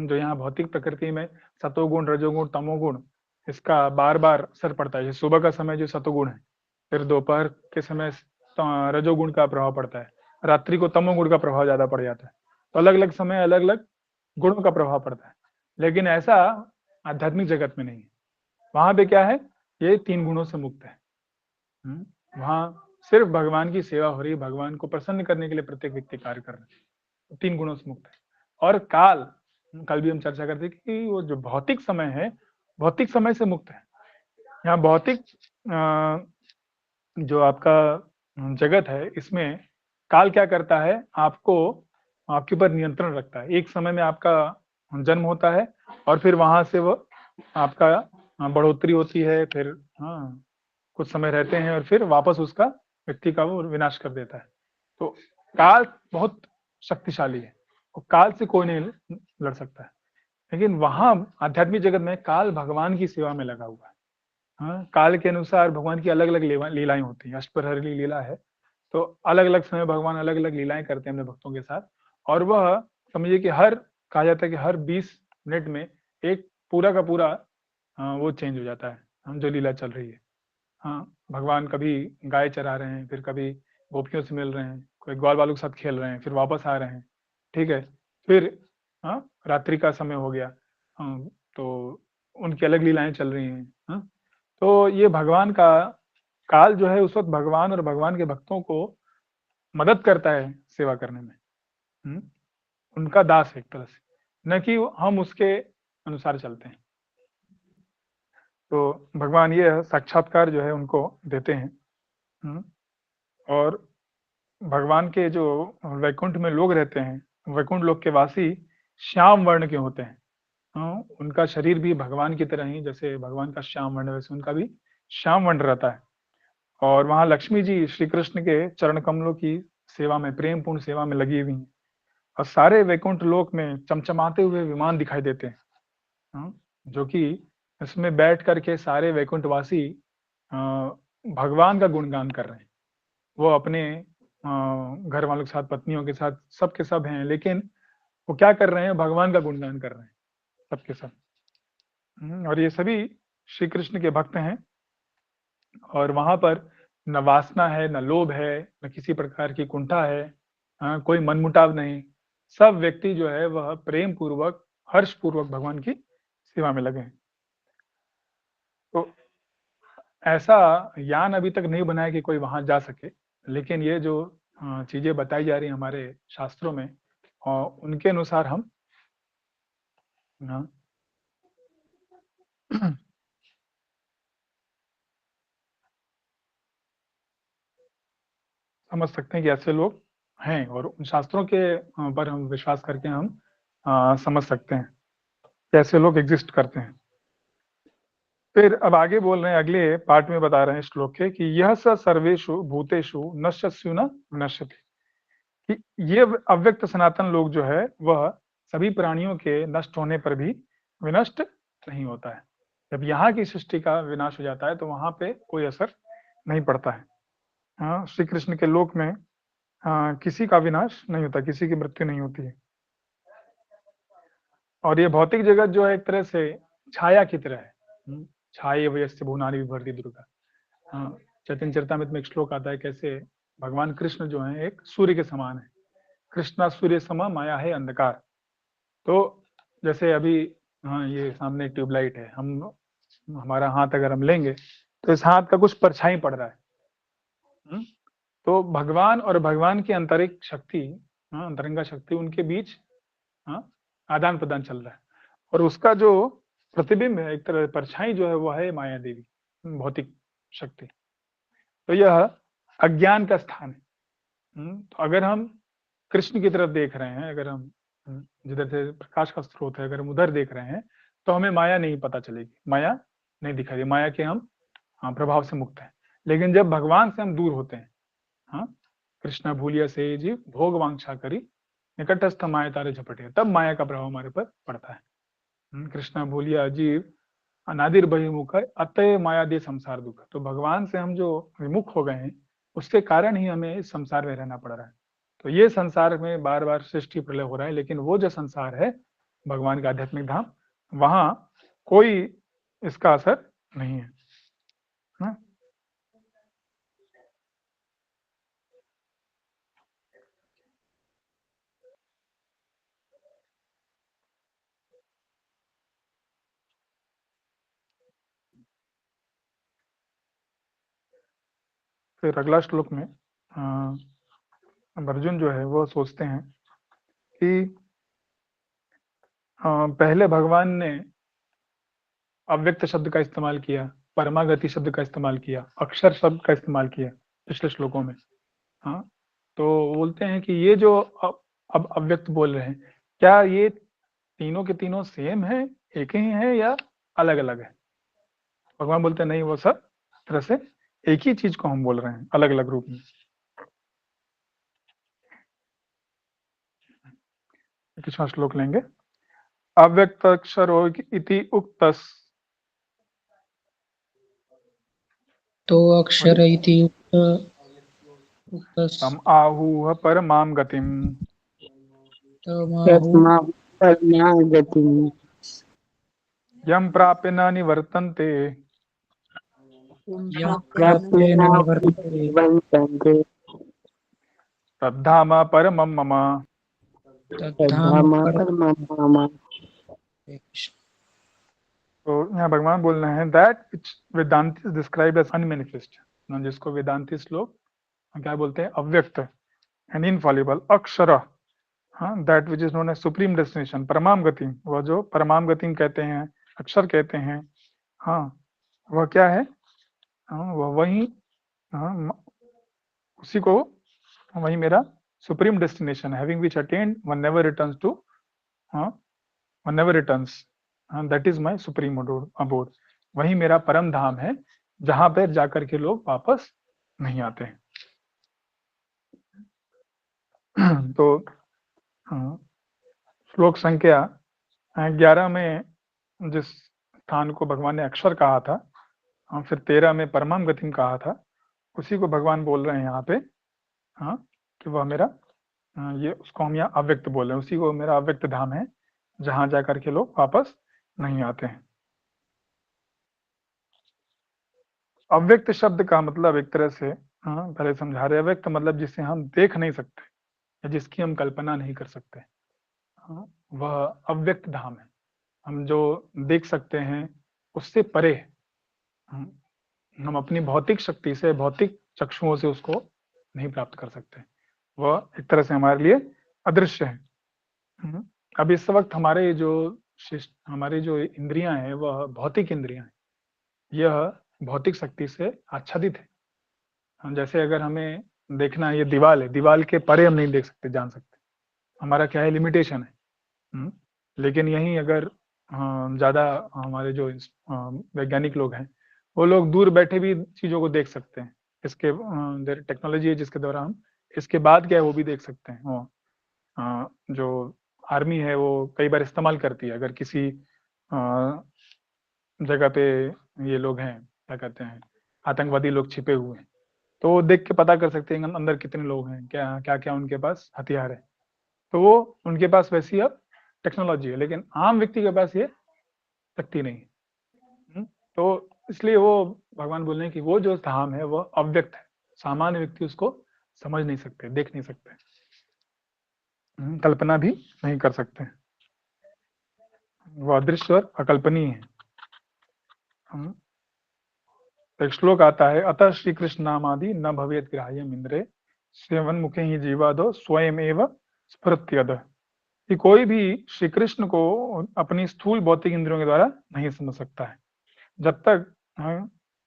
जो यहाँ भौतिक प्रकृति में सतोगुण, रजोगुण, तमोगुण, इसका बार बार असर पड़ता है। जैसे सुबह का समय जो सतोगुण है, फिर दोपहर के समय रजोगुण का प्रभाव पड़ता है, रात्रि को तमोगुण का प्रभाव ज्यादा पड़ जाता है। तो अलग अलग समय अलग अलग गुणों का प्रभाव पड़ता है, लेकिन ऐसा आध्यात्मिक जगत में नहीं है। वहां पे क्या है, ये 3 गुणों से मुक्त है। वहां सिर्फ भगवान की सेवा हो रही है, भगवान को प्रसन्न करने के लिए प्रत्येक व्यक्ति कार्य कर रहे हैं, 3 गुणों से मुक्त है। और काल, कल भी हम चर्चा करते कि वो जो भौतिक समय है, भौतिक समय से मुक्त है। यहाँ भौतिक जो आपका जगत है, इसमें काल क्या करता है, आपको आपके ऊपर नियंत्रण रखता है। एक समय में आपका जन्म होता है और फिर वहां से वो आपका बढ़ोतरी होती है, फिर कुछ समय रहते हैं और फिर वापस उसका व्यक्ति का वो विनाश कर देता है। तो काल बहुत शक्तिशाली है, और काल से कोई नहीं लड़ सकता है। लेकिन वहां आध्यात्मिक जगत में काल भगवान की सेवा में लगा हुआ है। काल के अनुसार भगवान की अलग अलग लीलाएं होती हैं। अष्टप्रहरी लीला है, तो अलग अलग समय भगवान अलग अलग लीलाएं करते हैं अपने भक्तों के साथ। और वह समझिए कि कहा जाता है कि हर 20 मिनट में एक पूरा का पूरा वो चेंज हो जाता है, जो लीला चल रही है। भगवान कभी गाय चरा रहे हैं, फिर कभी गोपियों से मिल रहे हैं, कोई ग्वाल बालू के साथ खेल रहे हैं, फिर वापस आ रहे हैं, ठीक है, फिर रात्रि का समय हो गया, तो उनकी अलग लीलाएं चल रही हैं। तो ये भगवान का काल जो है, उस वक्त भगवान और भगवान के भक्तों को मदद करता है सेवा करने में। उनका दास है एक तरह से, न कि हम उसके अनुसार चलते हैं। तो भगवान ये साक्षात्कार जो है उनको देते हैं। और भगवान के जो वैकुंठ में लोग रहते हैं, वैकुंठ लोक के वासी श्याम वर्ण के होते हैं। उनका शरीर भी भगवान की तरह ही, जैसे भगवान का श्याम वर्ण, वैसे उनका भी श्याम वर्ण रहता है। और वहां लक्ष्मी जी श्री कृष्ण के चरण कमलों की सेवा में, प्रेम पूर्ण सेवा में लगी हुई हैं। और सारे वैकुंठ लोक में चमचमाते हुए विमान दिखाई देते हैं, जो कि इसमें बैठ करके सारे वैकुंठवासी भगवान का गुणगान कर रहे हैं। वो अपने घर वालों के साथ, पत्नियों के साथ, सबके सब हैं, लेकिन वो क्या कर रहे हैं, भगवान का गुणगान कर रहे हैं सबके सब। और ये सभी श्री कृष्ण के भक्त हैं। और वहां पर न वासना है, न लोभ है, न किसी प्रकार की कुंठा है, कोई मनमुटाव नहीं। सब व्यक्ति जो है वह प्रेम पूर्वक, हर्ष पूर्वक भगवान की सेवा में लगे हैं। तो ऐसा यान अभी तक नहीं बनाया कि कोई वहां जा सके, लेकिन ये जो चीजें बताई जा रही हैं हमारे शास्त्रों में, और उनके अनुसार हम समझ सकते हैं कि ऐसे लोग हैं, और उन शास्त्रों के पर हम विश्वास करके हम समझ सकते हैं कि ऐसे लोग एग्जिस्ट करते हैं। फिर अब आगे बोल रहे हैं, अगले पार्ट में बता रहे हैं श्लोक के कि यह स सर्वेषु भूतेषु नश्यस्यु न विनश्यति, कि ये अव्यक्त सनातन लोग जो है वह सभी प्राणियों के नष्ट होने पर भी विनष्ट नहीं होता है। जब यहाँ की सृष्टि का विनाश हो जाता है तो वहां पे कोई असर नहीं पड़ता है। श्री कृष्ण के लोक में किसी का विनाश नहीं होता, किसी की मृत्यु नहीं होती है। और ये भौतिक जगत जो है एक तरह से छाया की तरह है। छाये वयस्य भुवनानि बिभर्ति दुर्गा। चैतन्य चरितामृत में एक श्लोक आता है, कैसे भगवान कृष्ण जो है एक सूर्य के समान है। कृष्णा सूर्य समा, माया है अंधकार। तो जैसे अभी हाँ ये सामने ट्यूबलाइट है, हम हमारा हाथ अगर हम लेंगे तो इस हाथ का कुछ परछाई पड़ रहा है। तो भगवान और भगवान की आंतरिक शक्ति, अंतरंगा शक्ति, उनके बीच आदान प्रदान चल रहा है, और उसका जो प्रतिबिंब है, एक तरह परछाई जो है, वो है माया देवी, भौतिक शक्ति। तो यह अज्ञान का स्थान है। तो अगर हम कृष्ण की तरफ देख रहे हैं, अगर हम जिधर से प्रकाश का स्रोत है, अगर हम उधर देख रहे हैं, तो हमें माया नहीं पता चलेगी, माया नहीं दिखाई, माया के हम प्रभाव से मुक्त हैं। लेकिन जब भगवान से हम दूर होते हैं, कृष्णा भूलिया से जीव भोग वांछा करी, निकटस्थ माया तारे झपटे, तब माया का प्रभाव हमारे पर पड़ता है। कृष्णा भूलिया जीव अनादिर बहिमुख है, अतः माया दे संसार दुख। तो भगवान से हम जो विमुख हो गए हैं, उसके कारण ही हमें इस संसार में रहना पड़ रहा है। तो ये संसार में बार बार सृष्टि प्रलय हो रहा है, लेकिन वो जो संसार है भगवान का आध्यात्मिक धाम, वहां कोई इसका असर नहीं है। फिर अगला श्लोक में अर्जुन जो है वो सोचते हैं कि पहले भगवान ने अव्यक्त शब्द का इस्तेमाल किया, परमागति शब्द का इस्तेमाल किया, अक्षर शब्द का इस्तेमाल किया पिछले श्लोकों में। तो बोलते हैं कि ये जो अब अव्यक्त बोल रहे हैं, क्या ये तीनों के तीनों सेम है, एक ही है, या अलग अलग है? भगवान बोलते हैं नहीं, वो सब तरह से एक ही चीज को हम बोल रहे हैं, अलग अलग रूप में। किसवा श्लोक लेंगे? अव्यक्त अक्षरो इति उक्तस, तो अक्षर इति उक्तस् तम आहूह परमां गतिम, तमाहु गतिम् यम प्राप्य न निवर्तन्ते, यं प्राप्य न निवर्तते वर्तन्ते तद्धाम परमं मम। तद्धाम परमं मम। तो यहाँ भगवान बोल रहे हैं दैट विच वेदांति डिस्क्राइब एज अनमैनिफेस्ट, जिसको वेदांति लोग क्या बोलते हैं? अव्यक्त एंड इनफॉलिबल, अक्षर, that which is known as supreme destination, परमाम गति, वह जो परमाम गति कहते हैं, अक्षर कहते हैं, वह क्या है? वह वही, उसी को, वही मेरा supreme destination, having which attend one never returns to, one never returns, that is my supreme abode. वही मेरा परम धाम है, जहां पर जाकर के लोग वापस नहीं आते हैं। तो श्लोक संख्या 11 में जिस स्थान को भगवान ने अक्षर कहा था, फिर 13 में परमाम गतिम कहा था, उसी को भगवान बोल रहे हैं यहाँ पे, कि वह मेरा, ये उसको हम यहाँ अव्यक्त बोल रहे हैं, उसी को मेरा अव्यक्त धाम है, जहां जाकर के लोग वापस नहीं आते हैं। अव्यक्त शब्द का मतलब एक तरह से पहले समझा रहे, अव्यक्त मतलब जिसे हम देख नहीं सकते या जिसकी हम कल्पना नहीं कर सकते, वह अव्यक्त धाम है। हम जो देख सकते हैं उससे परे है। हम अपनी भौतिक शक्ति से, भौतिक चक्षुओं से उसको नहीं प्राप्त कर सकते, वह एक तरह से हमारे लिए अदृश्य है। अब इस वक्त हमारे जो इंद्रियां हैं वह भौतिक इंद्रियां हैं, यह भौतिक शक्ति से आच्छादित है। हम जैसे अगर हमें देखना है, ये दीवाल है, दीवाल के परे हम नहीं देख सकते, जान सकते, हमारा क्या है, लिमिटेशन है। लेकिन यहीं अगर ज्यादा हमारे जो वैज्ञानिक लोग हैं, वो लोग दूर बैठे भी चीजों को देख सकते हैं। इसके टेक्नोलॉजी है जिसके द्वारा हम इसके बाद क्या है वो भी देख सकते हैं। वो जो आर्मी है वो कई बार इस्तेमाल करती है, अगर किसी जगह पे ये लोग हैं, क्या कहते हैं, आतंकवादी लोग छिपे हुए हैं, तो वो देख के पता कर सकते हैं अंदर कितने लोग हैं, क्या क्या क्या उनके पास हथियार है। तो वो उनके पास वैसी अब टेक्नोलॉजी है, लेकिन आम व्यक्ति के पास ये शक्ति नहीं है। तो इसलिए वो भगवान बोल रहे हैं कि वो जो धाम है वह अव्यक्त है, सामान्य व्यक्ति उसको समझ नहीं सकते, देख नहीं सकते, कल्पना भी नहीं कर सकते, वो अदृश्य और अकल्पनीय है। एक श्लोक आता है, अतः श्री कृष्ण नामादि न भवेत ग्राह्यम इंद्रे सेवन मुखे ही जीवादो स्वयं एव स्फुरत्यद, कि कोई भी श्री कृष्ण को अपनी स्थूल भौतिक इंद्रियों के द्वारा नहीं समझ सकता है। जब तक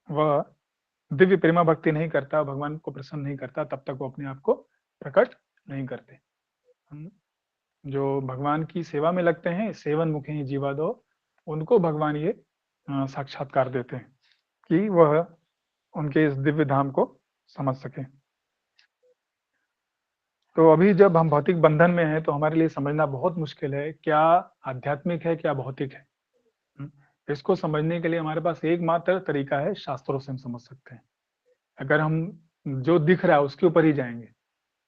वह दिव्य प्रेमा भक्ति नहीं करता, भगवान को प्रसन्न नहीं करता, तब तक वो अपने आप को प्रकट नहीं करते। जो भगवान की सेवा में लगते हैं, सेवन मुखे ही जीवादो, उनको भगवान ये साक्षात्कार देते हैं कि वह उनके इस दिव्य धाम को समझ सके। तो अभी जब हम भौतिक बंधन में हैं तो हमारे लिए समझना बहुत मुश्किल है क्या आध्यात्मिक है क्या भौतिक है। इसको समझने के लिए हमारे पास एकमात्र तरीका है, शास्त्रों से हम समझ सकते हैं। अगर हम जो दिख रहा है उसके ऊपर ही जाएंगे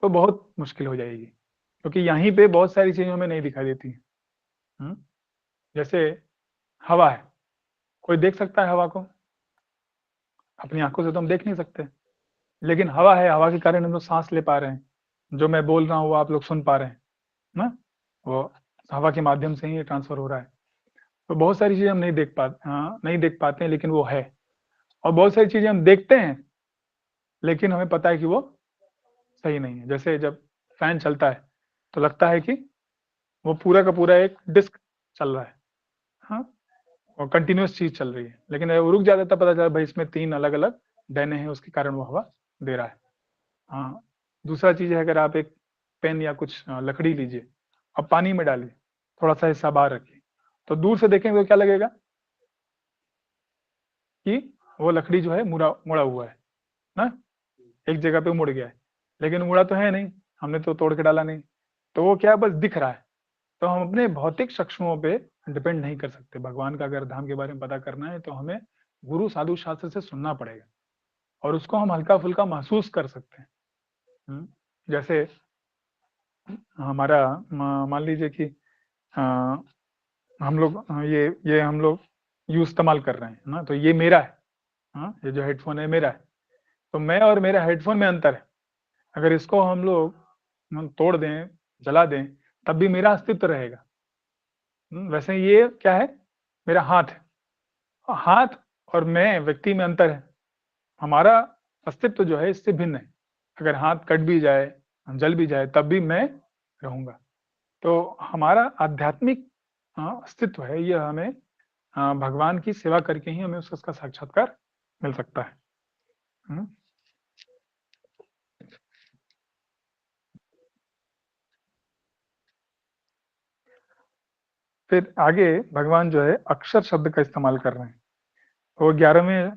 तो बहुत मुश्किल हो जाएगी, क्योंकि यहीं पे बहुत सारी चीजें हमें नहीं दिखाई देती हैं। जैसे हवा है, कोई देख सकता है हवा को? अपनी आंखों से तो हम देख नहीं सकते, लेकिन हवा है, हवा के कारण हम लोग सांस ले पा रहे हैं, जो मैं बोल रहा हूँ वो आप लोग सुन पा रहे हैं ना, वो हवा के माध्यम से ही ट्रांसफर हो रहा है। तो बहुत सारी चीजें हम नहीं देख पाते हैं, लेकिन वो है। और बहुत सारी चीजें हम देखते हैं लेकिन हमें पता है कि वो सही नहीं है। जैसे जब फैन चलता है तो लगता है कि वो पूरा का पूरा एक डिस्क चल रहा है, हाँ, और कंटिन्यूअस चीज चल रही है, लेकिन वो रुक जाता है तब पता चला भाई इसमें 3 अलग अलग डैने हैं, उसके कारण वो हवा दे रहा है। हाँ, दूसरा चीज है, अगर आप एक पेन या कुछ लकड़ी लीजिए, अब पानी में डालिए, थोड़ा सा हिस्सा बाहर रखिए, तो दूर से देखेंगे तो क्या लगेगा कि वो लकड़ी जो है मुड़ा हुआ है ना, एक जगह पे मुड़ गया है, लेकिन मुड़ा तो है नहीं, हमने तो तोड़ के डाला नहीं, तो वो क्या बस दिख रहा है। तो हम अपने भौतिक चक्षुओं पे डिपेंड नहीं कर सकते। भगवान का अगर धाम के बारे में पता करना है तो हमें गुरु साधु शास्त्र से सुनना पड़ेगा और उसको हम हल्का फुल्का महसूस कर सकते हैं। जैसे हमारा मान लीजिए कि हम लोग ये हम लोग यूज इस्तेमाल कर रहे हैं ना, तो ये मेरा है, हाँ, ये जो हेडफोन है मेरा है, तो मैं और मेरा हेडफोन में अंतर है। अगर इसको हम लोग तोड़ दें, जला दें, तब भी मेरा अस्तित्व रहेगा। वैसे ये क्या है, मेरा हाथ है, हाथ और मैं व्यक्ति में अंतर है, हमारा अस्तित्व जो है इससे भिन्न है। अगर हाथ कट भी जाए, जल भी जाए, तब भी मैं रहूंगा। तो हमारा आध्यात्मिक अस्तित्व है, यह हमें भगवान की सेवा करके ही हमें उसका साक्षात्कार मिल सकता है। फिर आगे भगवान जो है अक्षर शब्द का इस्तेमाल कर रहे हैं। तो 11वें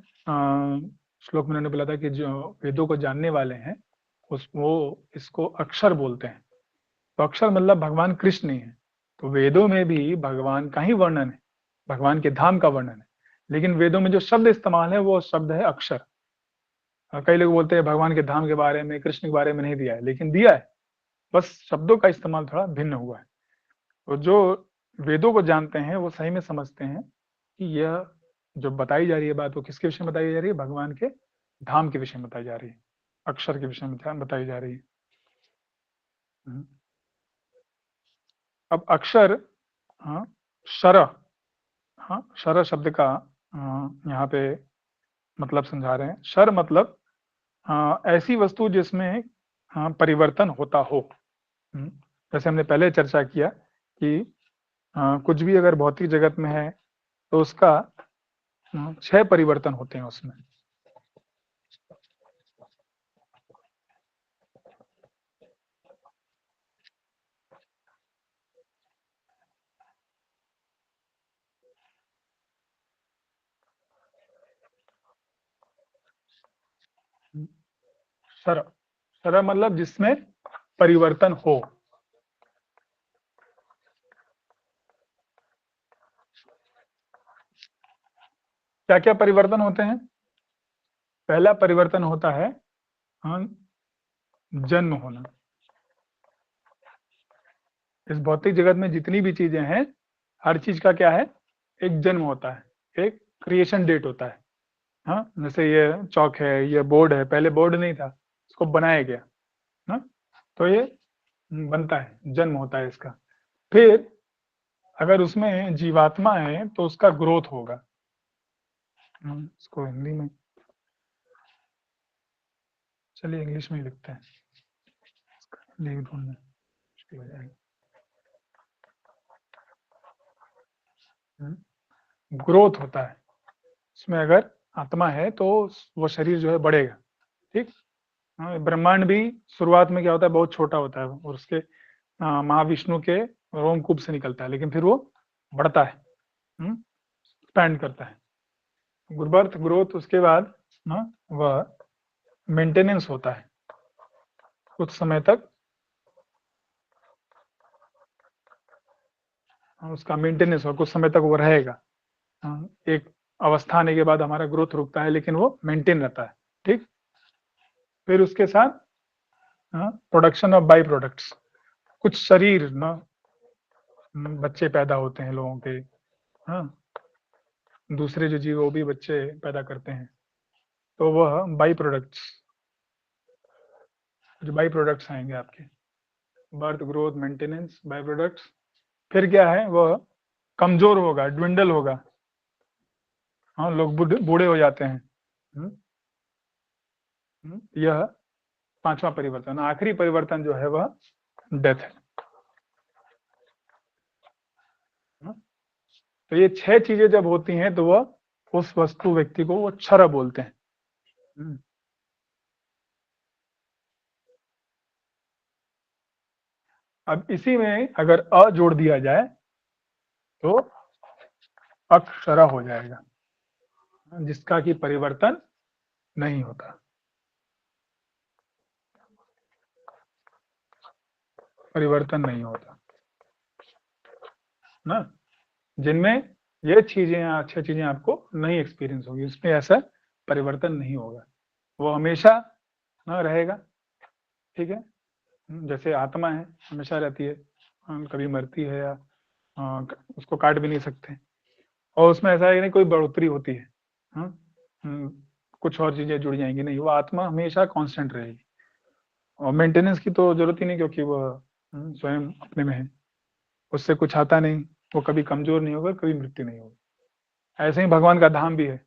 श्लोक में उन्होंने बोला था कि जो वेदों को जानने वाले हैं वो इसको अक्षर बोलते हैं। तो अक्षर मतलब भगवान कृष्ण ही है। तो वेदों में भी भगवान का ही वर्णन है, भगवान के धाम का वर्णन है, लेकिन वेदों में जो शब्द इस्तेमाल है वो शब्द है अक्षर। कई लोग बोलते हैं भगवान के धाम के बारे में, कृष्ण के बारे में नहीं दिया है, लेकिन दिया है, बस शब्दों का इस्तेमाल थोड़ा भिन्न हुआ है। तो जो वेदों को जानते हैं वो सही में समझते हैं कि यह जो बताई जा रही है बात, वो किसके विषय में बताई जा रही है, भगवान के धाम के विषय में बताई जा रही है, अक्षर के विषय में बताई जा रही है। अब अक्षर, हाँ, शर, हाँ, शर शब्द का यहाँ पे मतलब समझा रहे हैं। शर मतलब ऐसी वस्तु जिसमें परिवर्तन होता हो। जैसे हमने पहले चर्चा किया कि कुछ भी अगर भौतिक जगत में है तो उसका 6 परिवर्तन होते हैं उसमें। शर, शर मतलब जिसमें परिवर्तन हो। क्या क्या परिवर्तन होते हैं? पहला परिवर्तन होता है जन्म होना। इस भौतिक जगत में जितनी भी चीजें हैं, हर चीज का क्या है, एक जन्म होता है, एक क्रिएशन डेट होता है। हाँ, जैसे ये चौक है, ये बोर्ड है, पहले बोर्ड नहीं था, इसको बनाया गया, ना, तो ये बनता है, जन्म होता है इसका। फिर अगर उसमें जीवात्मा है तो उसका ग्रोथ होगा। इसको हिंदी में, चलिए इंग्लिश में ही लिखते हैं, हिंदी ढूंढना मुश्किल हो जाएगा। ग्रोथ होता है उसमें, अगर आत्मा है तो वो शरीर जो है बढ़ेगा। ठीक। ब्रह्मांड भी शुरुआत में क्या होता है, बहुत छोटा होता है और उसके महाविष्णु के रोमकूप से निकलता है, लेकिन फिर वो बढ़ता है, एक्सपैंड करता है। बर्थ, ग्रोथ, उसके बाद वह मेंटेनेंस होता है कुछ समय तक, उसका मेंटेनेंस हो, कुछ समय तक वो रहेगा। एक अवस्था आने के बाद हमारा ग्रोथ रुकता है, लेकिन वो मेंटेन रहता है। ठीक। फिर उसके साथ प्रोडक्शन ऑफ बाई प्रोडक्ट्स, कुछ शरीर ना, बच्चे पैदा होते हैं लोगों के, हाँ, दूसरे जो जीव वो भी बच्चे पैदा करते हैं, तो वह बाई प्रोडक्ट्स, जो बाई प्रोडक्ट्स आएंगे आपके, birth, growth, maintenance, by products. फिर क्या है, वह कमजोर होगा, ड्विंडल होगा। हाँ, लोग बूढ़े हो जाते हैं। यह पांचवा परिवर्तन। आखिरी परिवर्तन जो है वह डेथ है। तो ये 6 चीजें जब होती हैं तो वह उस वस्तु व्यक्ति को वो क्षर बोलते हैं। अब इसी में अगर अ जोड़ दिया जाए तो अक्षरा हो जाएगा, जिसका कि परिवर्तन नहीं होता। परिवर्तन नहीं होता ना, जिनमें ये चीजें, अच्छी चीजें आपको नहीं एक्सपीरियंस होगी, उसमें ऐसा परिवर्तन नहीं होगा, वो हमेशा ना रहेगा। ठीक है। जैसे आत्मा है, हमेशा रहती है, कभी मरती है या उसको काट भी नहीं सकते, और उसमें ऐसा है कि नहीं कोई बढ़ोतरी होती है, हाँ, कुछ और चीजें जुड़ जाएंगी, नहीं, वो आत्मा हमेशा कांस्टेंट रहेगी। और मेंटेनेंस की तो जरूरत ही नहीं, क्योंकि वह स्वयं अपने में है, उससे कुछ आता नहीं, वो कभी कमजोर नहीं होगा, कभी मृत्यु नहीं होगी। ऐसे ही भगवान का धाम भी है,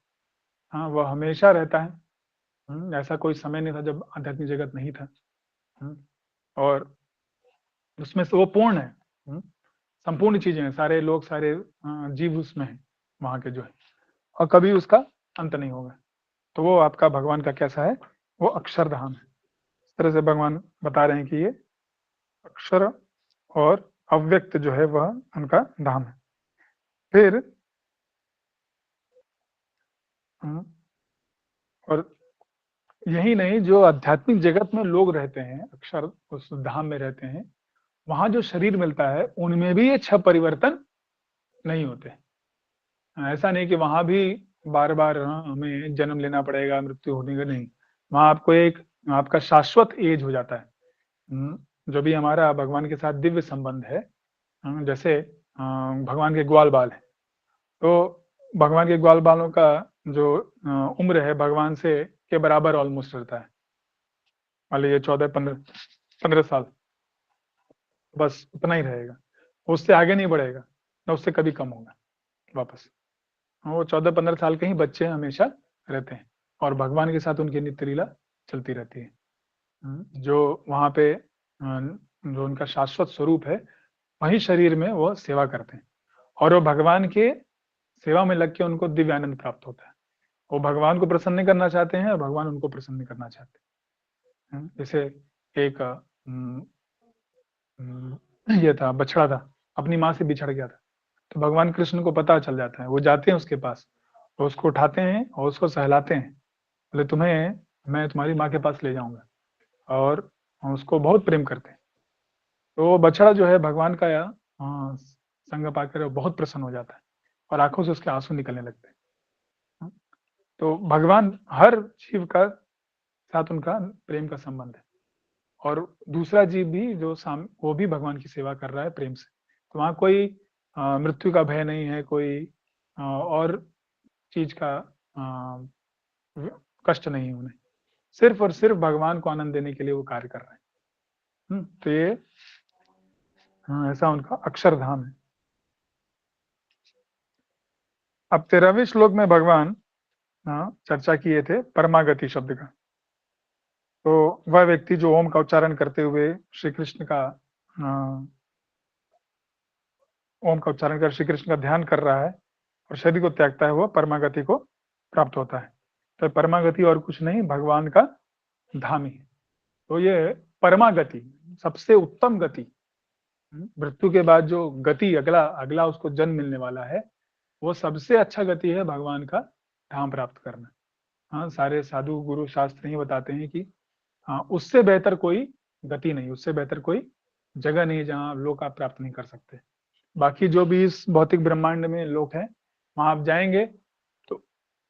हाँ, वह हमेशा रहता है। ऐसा कोई समय नहीं था जब आध्यात्मिक जगत नहीं था। और उसमें से वो पूर्ण है, संपूर्ण चीजें हैं, सारे लोग, सारे जीव उसमें हैं, वहां के जो है, और कभी उसका अंत नहीं होगा। तो वो आपका भगवान का कैसा है, वो अक्षरधाम है। इस तरह से भगवान बता रहे हैं कि ये अक्षर और अव्यक्त जो है वह उनका धाम है। फिर और यही नहीं, जो आध्यात्मिक जगत में लोग रहते हैं, अक्षर उस धाम में रहते हैं, वहां जो शरीर मिलता है उनमें भी ये 6 परिवर्तन नहीं होते। ऐसा नहीं कि वहां भी बार बार हमें जन्म लेना पड़ेगा, मृत्यु होने का, नहीं। वहां आपको एक, आपका शाश्वत एज हो जाता है। जो भी हमारा भगवान के साथ दिव्य संबंध है, जैसे भगवान के ग्वाल बाल है, तो भगवान के ग्वाल बालों का जो उम्र है भगवान से के बराबर ऑलमोस्ट रहता है। मान लीजिए 14-15 साल, बस उतना ही रहेगा, उससे आगे नहीं बढ़ेगा, ना उससे कभी कम होगा वापस। वो 14-15 साल के ही बच्चे हमेशा रहते हैं, और भगवान के साथ उनकी नित्य लीला चलती रहती है। जो वहां पे जो उनका शाश्वत स्वरूप है, वही शरीर में वो सेवा करते हैं, और वो भगवान के सेवा में लग के उनको दिव्य आनंद प्राप्त होता है। वो भगवान को प्रसन्न करना चाहते हैं और भगवान उनको प्रसन्न करना चाहते हैं। जैसे एक ये था, बछड़ा था, अपनी माँ से बिछड़ गया था, तो भगवान कृष्ण को पता चल जाता है, वो जाते हैं उसके पास, वो उसको उठाते हैं और उसको सहलाते हैं, बोले तुम्हें मैं तुम्हारी माँ के पास ले जाऊंगा, और उसको बहुत प्रेम करते हैं। तो वो बछड़ा जो है भगवान का संग पाकर वो बहुत प्रसन्न हो जाता है, और आंखों से उसके आंसू निकलने लगते हैं। तो भगवान हर जीव का साथ उनका प्रेम का संबंध है, और दूसरा जीव भी जो वो भी भगवान की सेवा कर रहा है प्रेम से, तो वहाँ कोई मृत्यु का भय नहीं है, कोई और चीज का कष्ट नहीं है उन्हें, सिर्फ और सिर्फ भगवान को आनंद देने के लिए वो कार्य कर रहे हैं। तो ये ऐसा उनका अक्षरधाम है। अब 13वें श्लोक में भगवान चर्चा किए थे परमागति शब्द का। तो वह व्यक्ति जो ओम का उच्चारण करते हुए श्री कृष्ण का ओम का उच्चारण कर श्री कृष्ण का ध्यान कर रहा है और शरीर को त्यागता है, वह परमागति को प्राप्त होता है। तो परमागति और कुछ नहीं, भगवान का धाम ही है। तो ये परमागति, सबसे उत्तम गति, मृत्यु के बाद जो गति अगला अगला उसको जन्म मिलने वाला है, वो सबसे अच्छा गति है भगवान का धाम प्राप्त करना। हाँ, सारे साधु गुरु शास्त्र ही बताते हैं कि हाँ, उससे बेहतर कोई गति नहीं, उससे बेहतर कोई जगह नहीं जहाँ लोक आप प्राप्त नहीं कर सकते। बाकी जो भी इस भौतिक ब्रह्मांड में लोक है, वहां आप जाएंगे तो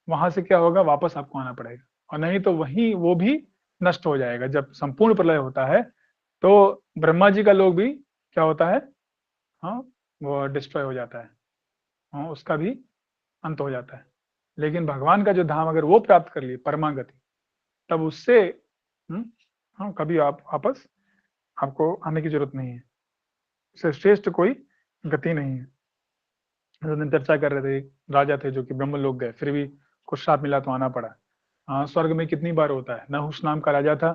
वहां से क्या होगा, वापस आपको आना पड़ेगा, और नहीं तो वहीं वो भी नष्ट हो जाएगा। जब संपूर्ण प्रलय होता है तो ब्रह्मा जी का लोक भी क्या होता है, हाँ, वो डिस्ट्रॉय हो जाता है, हाँ, उसका भी अंत हो जाता है। लेकिन भगवान का जो धाम अगर वो प्राप्त कर लिए परमागति, तब उससे हाँ, कभी आप वापस आपको आने की जरूरत नहीं है। उससे श्रेष्ठ कोई गति नहीं है। दिन चर्चा कर रहे थे, राजा थे जो कि ब्रह्मलोक गए, फिर भी कुछ श्राप मिला तो आना पड़ा। हाँ, स्वर्ग में कितनी बार होता है। नहुष नाम का राजा था,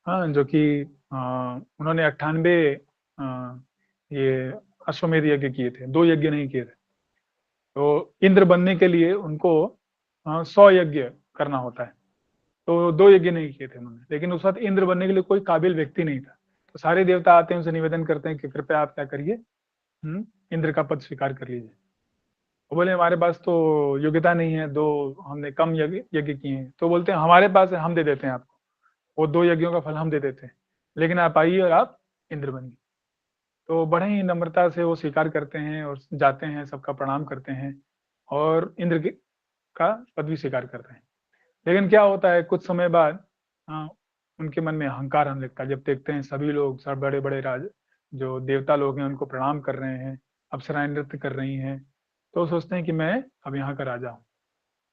हाँ, जो कि उन्होंने 98 ये अश्वमेध यज्ञ किए थे, 2 यज्ञ नहीं किए थे। तो इंद्र बनने के लिए उनको 100 यज्ञ करना होता है, तो 2 यज्ञ नहीं किए थे उन्होंने। लेकिन उस वक्त इंद्र बनने के लिए कोई काबिल व्यक्ति नहीं था। तो सारे देवता आते हैं, उनसे निवेदन करते हैं कि कृपया आप क्या करिए, इंद्र का पद स्वीकार कर लीजिए। वो बोले हमारे पास तो योग्यता नहीं है, 2 हमने कम यज्ञ यज्ञ किए हैं। तो बोलते हैं हमारे पास है, हम दे देते हैं आपको, वो 2 यज्ञों का फल हम दे देते हैं, लेकिन आप आइए और आप इंद्र बनिए। तो बड़े ही नम्रता से वो स्वीकार करते हैं और जाते हैं, सबका प्रणाम करते हैं और का पद भी स्वीकार करते हैं। लेकिन क्या होता है, कुछ समय बाद उनके मन में अहंकार आने लगता है। जब देखते हैं सभी लोग, सब बड़े बड़े राज जो देवता लोग हैं उनको प्रणाम कर रहे हैं, अप्सराएं नृत्य कर रही हैं, तो सोचते हैं कि मैं अब यहाँ का राजा हूँ।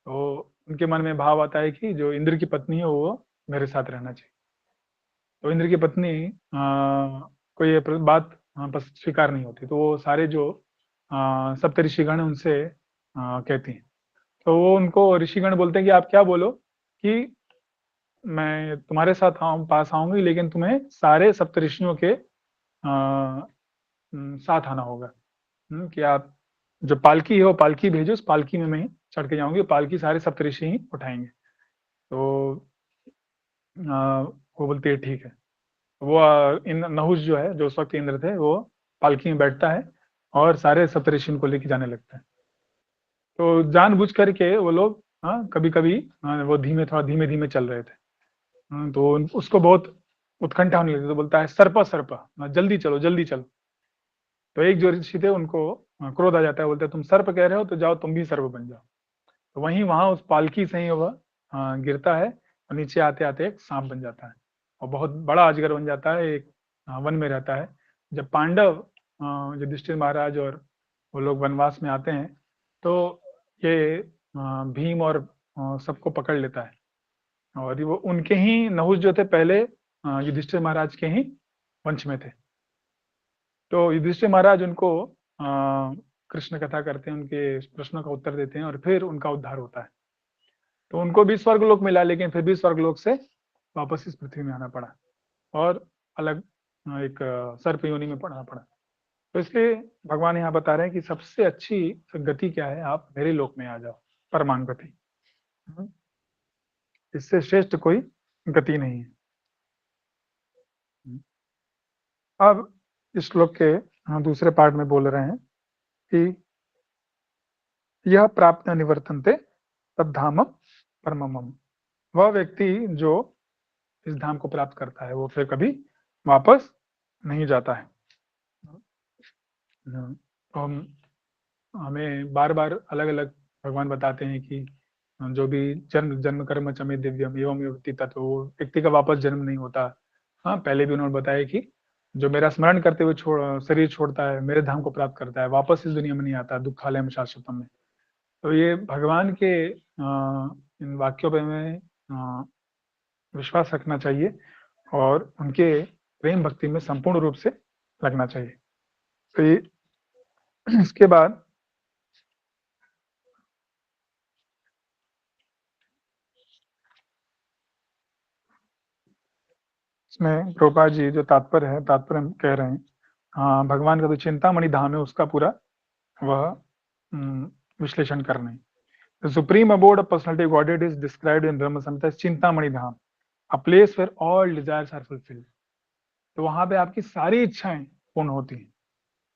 तो उनके मन में भाव आता है कि जो इंद्र की पत्नी है वो मेरे साथ रहना चाहिए। तो इंद्र की पत्नी को ये बात बस स्वीकार नहीं होती। तो वो सारे जो सप्त ऋषिगण है उनसे कहती हैं। तो वो उनको ऋषिगण बोलते हैं कि आप क्या बोलो कि मैं तुम्हारे साथ पास आऊंगी, लेकिन तुम्हें सारे सप्तऋषियों के साथ आना होगा। कि आप जो पालकी है वो पालकी भेजो, उस पालकी में मैं चढ़ के जाऊंगी, पालकी सारे सप्तऋषि ही उठाएंगे। तो वो बोलती है ठीक है। वो इन नहुष जो है, जो उस वक्त इंद्र थे, वो पालकी में बैठता है और सारे सप्तऋषि को लेके जाने लगता है। तो जानबूझ करके वो लोग कभी कभी वो थोड़ा धीमे धीमे चल रहे थे। तो उसको बहुत उत्कंठा होने लगी। तो बोलता है सर्प सर्प, जल्दी चलो जल्दी चलो। तो एक जो ऋषि थे उनको क्रोध आ जाता है, बोलते हैं तुम सर्प कह रहे हो तो जाओ तुम भी सर्प बन जाओ। तो वहीं वहां उस पालकी से ही वह गिरता है और नीचे आते आते एक सांप बन जाता है और बहुत बड़ा अजगर बन जाता है। एक वन में रहता है। जब पांडव युधिष्ठिर महाराज और वो लोग वनवास में आते हैं तो ये भीम और सबको पकड़ लेता है। और वो उनके ही नहुष जो थे पहले युधिष्ठिर महाराज के ही वंश में थे। तो युधिष्ठिर महाराज उनको कृष्ण कथा करते हैं, उनके प्रश्नों का उत्तर देते हैं और फिर उनका उद्धार होता है। तो उनको भी स्वर्गलोक मिला, लेकिन फिर भी स्वर्गलोक से वापस इस पृथ्वी में आना पड़ा और अलग एक सर्प योनि में पढ़ना पड़ा। तो इसलिए भगवान यहाँ बता रहे हैं कि सबसे अच्छी गति क्या है, आप मेरे लोक में आ जाओ, परमाणु गति। इससे श्रेष्ठ कोई गति नहीं है। अब इस श्लोक के दूसरे पार्ट में बोल रहे हैं कि यह प्राप्त निवर्तनते तद धाम परमम। वह व्यक्ति जो इस धाम को प्राप्त करता है वो फिर कभी वापस नहीं जाता है। तो हमें बार बार अलग अलग भगवान बताते हैं कि जो भी जन्म जन्म कर्म चमे दिव्यम एवं व्यक्ति तत्व, वो व्यक्ति का वापस जन्म नहीं होता। हाँ, पहले भी उन्होंने बताया कि जो मेरा स्मरण करते हुए शरीर छोड़ता है, मेरे धाम को प्राप्त करता है, वापस इस दुनिया में नहीं आता, दुखालय में शाश्वतम में। तो ये भगवान के इन वाक्यों पे हमें विश्वास रखना चाहिए और उनके प्रेम भक्ति में संपूर्ण रूप से लगना चाहिए। तो ये इसके बाद इसमें प्रभुपाद जी जो तात्पर्य है, तात्पर्य हम कह रहे हैं, हाँ, भगवान का जो चिंतामणि धाम है उसका पूरा वह विश्लेषण कर रहे हैं। The supreme abode of personality of Godhead is described in Brahma Samhita as Chintamani Dham, a place where all desires are fulfilled. तो वहां पे आपकी सारी इच्छाएं पूर्ण होती हैं।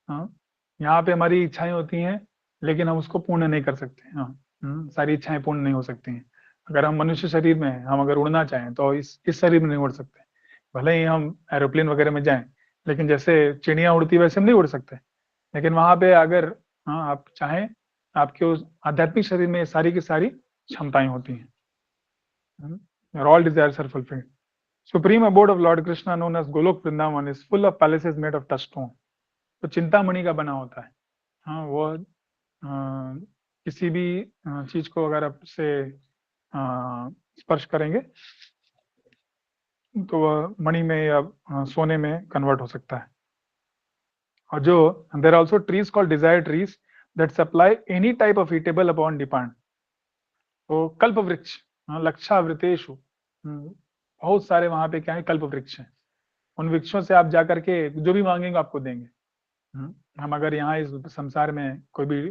हाँ, यहाँ पे हमारी इच्छाएं होती हैं लेकिन हम उसको पूर्ण नहीं कर सकते। हाँ, सारी इच्छाएं पूर्ण नहीं हो सकती हैं। अगर हम मनुष्य शरीर में हैं, हम अगर उड़ना चाहें तो इस शरीर में नहीं उड़ सकते, भले ही हम एरोप्लेन वगैरह में जाएं, लेकिन जैसे चिड़िया उड़ती वैसे हम नहीं उड़ सकते। लेकिन वहां पे अगर हाँ आप चाहें, आपके उस आध्यात्मिक शरीर में सारी की सारी क्षमताएं होती हैं। All desires are fulfilled. Supreme abode of lord Krishna known as Golok Vrindavan is full of palaces made of touchstone. तो चिंतामणि का बना होता है। हाँ, वो किसी भी चीज को अगर आप से स्पर्श करेंगे तो वह मणि में या सोने में कन्वर्ट हो सकता है। और जो there are also trees called desire trees that supply any type of eatable upon demand. तो कल्प वृक्ष, लक्षावृतेषु, बहुत सारे वहां पे क्या है, कल्प वृक्ष हैं। उन वृक्षों से आप जाकर के जो भी मांगेंगे आपको देंगे। हम अगर यहाँ इस संसार में कोई भी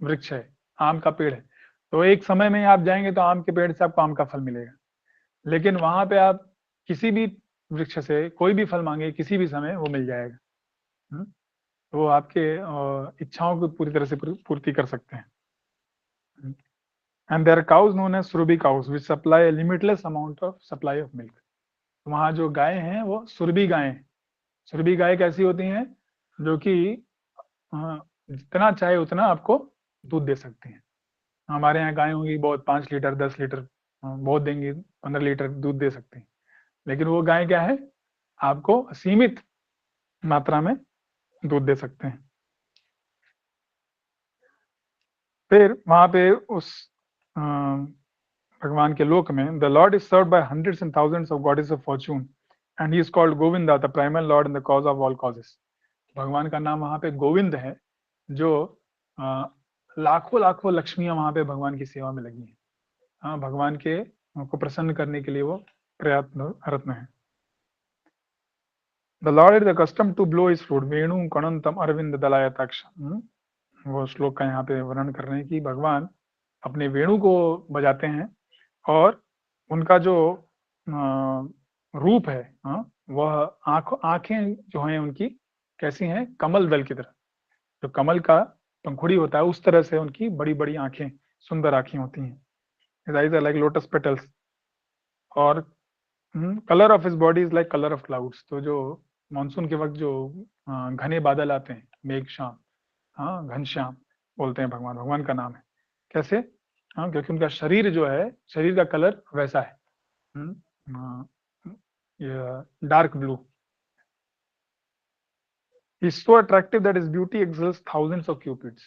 वृक्ष है, आम का पेड़ है, तो एक समय में आप जाएंगे तो आम के पेड़ से आपको आम का फल मिलेगा। लेकिन वहां पे आप किसी भी वृक्ष से कोई भी फल मांगे किसी भी समय वो मिल जाएगा। तो वो आपके इच्छाओं को पूरी तरह से पूर्ति कर सकते हैं। And there are cows known as Surabhi cows which supply limitless amount of supply of milk. वहाँ जो गाय हैं वो सुरभि गाय हैं। सुरभि गाय कैसी होती हैं, जो कि जितना चाहे उतना आपको दूध दे सकती हैं। हमारे यहाँ गाय होंगी बहुत 5 लीटर 10 लीटर, बहुत देंगी 15 लीटर दूध दे सकती हैं। लेकिन वो गाय क्या है, आपको सीमित मात्रा में दूध दे सकते हैं। फिर वहां पे उस भगवान के लोक में the lord is served by hundreds and thousands of goddess of fortune and he is called Govinda the primal lord in the cause of all causes. भगवान का नाम वहां पे गोविंद है, जो लाखों लाखों लक्ष्मियां वहां पे भगवान की सेवा में लगी हैं। हाँ, भगवान के को प्रसन्न करने के लिए वो प्रयत्नरत है। The lord is accustomed to blow his flute वेणु कणंतम अरविंद दलायताक्ष। वो श्लोक का यहाँ पे वर्णन कर रहे हैं कि भगवान अपने वेणु को बजाते हैं और उनका जो रूप है, वह आंखें जो हैं उनकी कैसी हैं, कमल दल की तरह। जो कमल का पंखुड़ी होता है उस तरह से उनकी बड़ी बड़ी आंखें, सुंदर आंखें होती हैं, लाइक लोटस पेटल्स। और colour of his body is like colour of clouds. तो जो मानसून के वक्त जो घने बादल आते हैं, मेघ श्याम, हाँ घनश्याम बोलते हैं भगवान का नाम है। कैसे? हाँ, क्योंकि उनका शरीर जो है, शरीर का कलर वैसा है, dark blue. Is so attractive that is beauty excels thousands of cupids.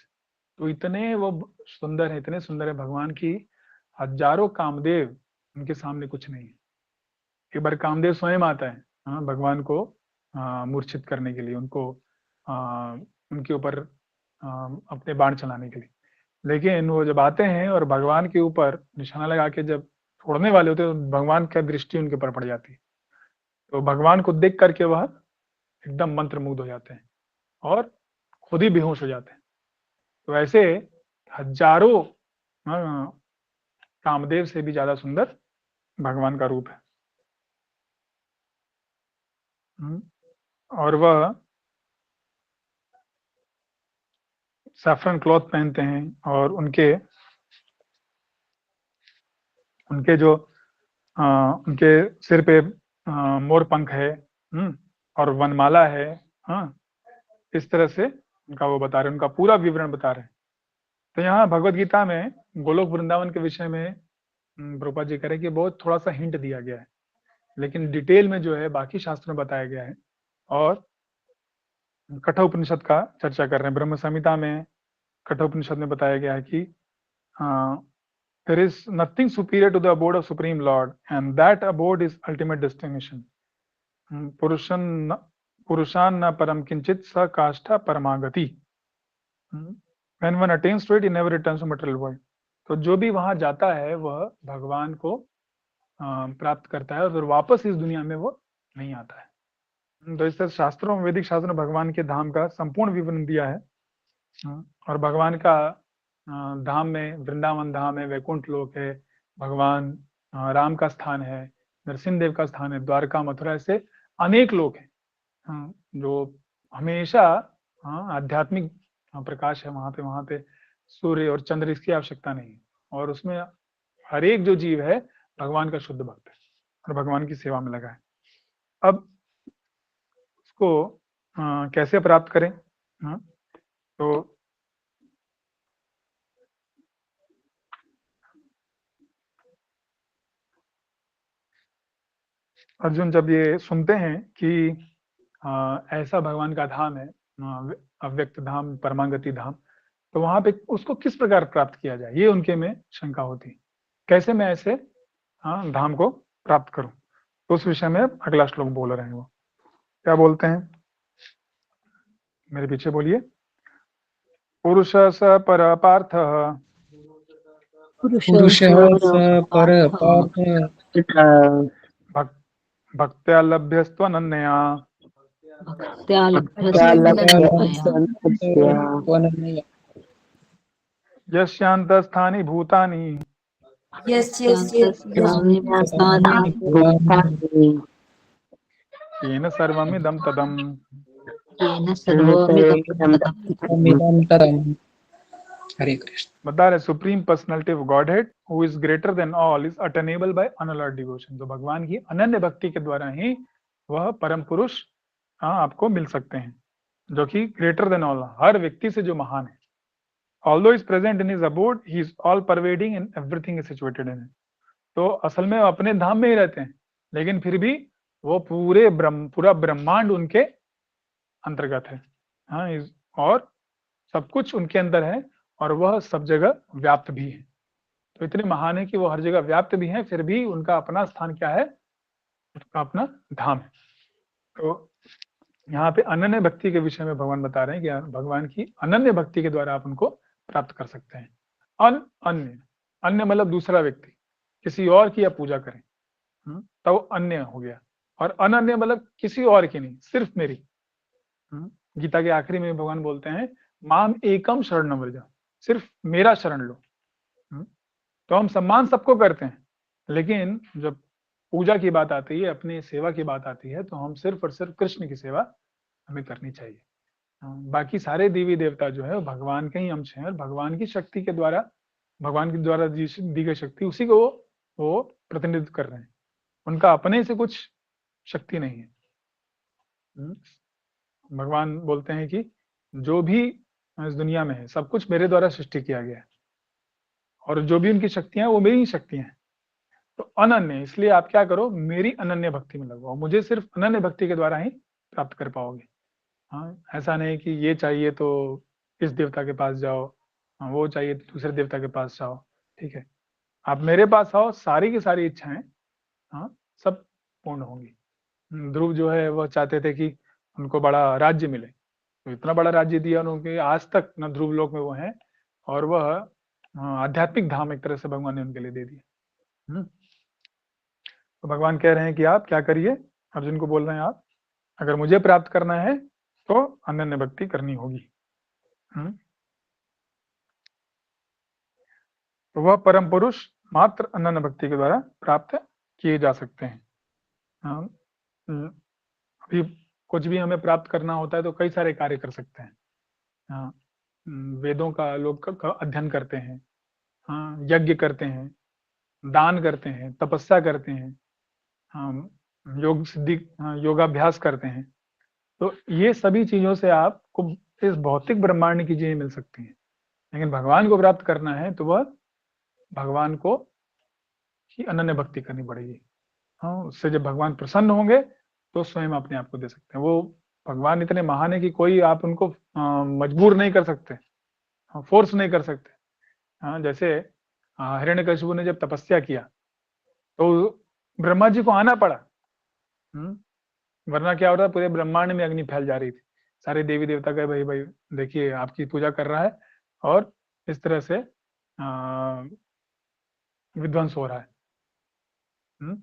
तो इतने वो सुंदर है, इतने सुंदर है भगवान की हजारों कामदेव उनके सामने कुछ नहीं है। एक बार कामदेव स्वयं आता है भगवान को मूर्छित करने के लिए, उनको उनके ऊपर अपने बाण चलाने के लिए। लेकिन वो जब आते हैं और भगवान के ऊपर निशाना लगा के जब छोड़ने वाले होते हैं तो भगवान का दृष्टि उनके ऊपर पड़ जाती है। तो भगवान को देख करके वह एकदम मंत्रमुग्ध हो जाते हैं और खुद ही बेहोश हो जाते हैं। तो ऐसे हजारों कामदेव से भी ज्यादा सुंदर भगवान का रूप है। और वह सैफरन क्लॉथ पहनते हैं और उनके जो उनके सिर पे मोर पंख है, और वनमाला है। इस तरह से उनका वो बता रहे हैं, उनका पूरा विवरण बता रहे हैं। तो यहाँ भगवत गीता में गोलोक वृंदावन के विषय में प्रभुपाद जी कह रहे हैं कि बहुत थोड़ा सा हिंट दिया गया है, लेकिन डिटेल में जो है बाकी शास्त्रों में बताया गया है। और कठोपनिषद का चर्चा कर रहे हैं। ब्रह्म संहिता में कठोपनिषद में बताया गया है कि there is nothing superior to the abode of Supreme Lord and that abode is ultimate destination. पुरुषान न परम किंचित स काष्ठा परमागति। When one attains to it, he never returns to material world. तो जो भी वहां जाता है वह भगवान को प्राप्त करता है और फिर वापस इस दुनिया में वो नहीं आता है। तो इस तरह शास्त्रों में, वैदिक शास्त्रों में भगवान के धाम का संपूर्ण विवरण दिया है। और भगवान का धाम में वृंदावन धाम है, वैकुंठ लोक है, भगवान राम का स्थान है, नरसिंह का स्थान है, द्वारका मथुरा, ऐसे अनेक लोक हैं जो हमेशा आध्यात्मिक प्रकाश है वहां पे सूर्य और चंद्र इसकी आवश्यकता नहीं है। और उसमें हर एक जो जीव है भगवान का शुद्ध भक्त है और भगवान की सेवा में लगा है। अब उसको कैसे प्राप्त करें? तो अर्जुन जब ये सुनते हैं कि ऐसा भगवान का धाम है, अव्यक्त धाम, परमागति धाम, तो वहां पे उसको किस प्रकार प्राप्त किया जाए, ये उनके में शंका होती है। कैसे मैं ऐसे धाम को प्राप्त करूं? तो उस विषय में अगला श्लोक बोल रहे हैं। वो क्या बोलते हैं? मेरे पीछे बोलिए। पुरुष स पर पार्थ पुरुषः स पर पार्थ भक्त्या लभ्यस्त्वनन्यया त्वनन्यया यस्यान्तस्थानि भूतानि येन सर्वमिदं तदम्। तमिदं तदम्। हरे कृष्ण। बता रहे supreme personality of godhead who is greater than all is attainable by unalloyed devotion. तो भगवान की अनन्य भक्ति के द्वारा ही वह परम पुरुष आपको मिल सकते हैं, जो कि ग्रेटर देन ऑल, हर व्यक्ति से जो महान है। Although is present in his abode, he is all pervading and everything is situated in it. तो असल में अपने धाम में ही रहते हैं, लेकिन फिर भी वो पूरा ब्रह्मांड उनके अंतर्गत है। और सब कुछ उनके अंदर है और वह सब जगह व्याप्त भी है। तो इतने महान है कि वो हर जगह व्याप्त भी है, फिर भी उनका अपना स्थान क्या है? उनका अपना धाम है। तो यहाँ पे अनन्य भक्ति के विषय में भगवान बता रहे हैं कि भगवान की अनन्य भक्ति के द्वारा आप उनको प्राप्त कर सकते हैं। अन्य अन्य मतलब दूसरा व्यक्ति, किसी और की आप पूजा करें तो अन्य हो गया। और अनन्य मतलब किसी और की नहीं, सिर्फ मेरी। गीता के आखिरी में भगवान बोलते हैं माम एकम शरणम व्रज, सिर्फ मेरा शरण लो। तो हम सम्मान सबको करते हैं, लेकिन जब पूजा की बात आती है, अपनी सेवा की बात आती है, तो हम सिर्फ और सिर्फ कृष्ण की सेवा हमें करनी चाहिए। बाकी सारे देवी देवता जो है वो भगवान के ही अंश हैं और भगवान की शक्ति के द्वारा, भगवान के द्वारा दी गई शक्ति, उसी को वो प्रतिनिधित्व कर रहे हैं। उनका अपने से कुछ शक्ति नहीं है। भगवान बोलते हैं कि जो भी इस दुनिया में है सब कुछ मेरे द्वारा सृष्टि किया गया है और जो भी उनकी शक्तियां वो मेरी ही शक्तियां हैं। तो अनन्य, इसलिए आप क्या करो, मेरी अनन्य भक्ति में लगवाओ, मुझे सिर्फ अनन्य भक्ति के द्वारा ही प्राप्त कर पाओगे। ऐसा नहीं कि ये चाहिए तो इस देवता के पास जाओ, वो चाहिए तो दूसरे देवता के पास जाओ। ठीक है, आप मेरे पास आओ, सारी की सारी इच्छाएं सब पूर्ण होंगी। ध्रुव जो है वह चाहते थे कि उनको बड़ा राज्य मिले, तो इतना बड़ा राज्य दिया उन्होंने, आज तक न ध्रुव लोक में वो है और वह आध्यात्मिक धाम एक तरह से भगवान ने उनके लिए दे दिया। तो भगवान कह रहे हैं कि आप क्या करिए, अर्जुन को बोल रहे हैं आप अगर मुझे प्राप्त करना है तो अनन्य भक्ति करनी होगी। तो वह परम पुरुष मात्र अनन्य भक्ति के द्वारा प्राप्त किए जा सकते हैं। अभी कुछ भी हमें प्राप्त करना होता है तो कई सारे कार्य कर सकते हैं। वेदों का लोग अध्ययन करते हैं, यज्ञ करते हैं, दान करते हैं, तपस्या करते हैं, योग सिद्धि, योगाभ्यास करते हैं। तो ये सभी चीजों से आपको इस भौतिक ब्रह्मांड की चीजें मिल सकती हैं, लेकिन भगवान को प्राप्त करना है तो वह भगवान को ही अनन्य भक्ति करनी पड़ेगी। उससे जब भगवान प्रसन्न होंगे तो स्वयं अपने आप को दे सकते हैं। वो भगवान इतने महान है कि कोई आप उनको मजबूर नहीं कर सकते, फोर्स नहीं कर सकते। जैसे हिरण्यकशिपु ने जब तपस्या किया तो ब्रह्मा जी को आना पड़ा। वरना क्या हो रहा है, पूरे ब्रह्मांड में अग्नि फैल जा रही थी। सारे देवी देवता कहे भाई भाई देखिए आपकी पूजा कर रहा है और इस तरह से विध्वंस हो रहा है।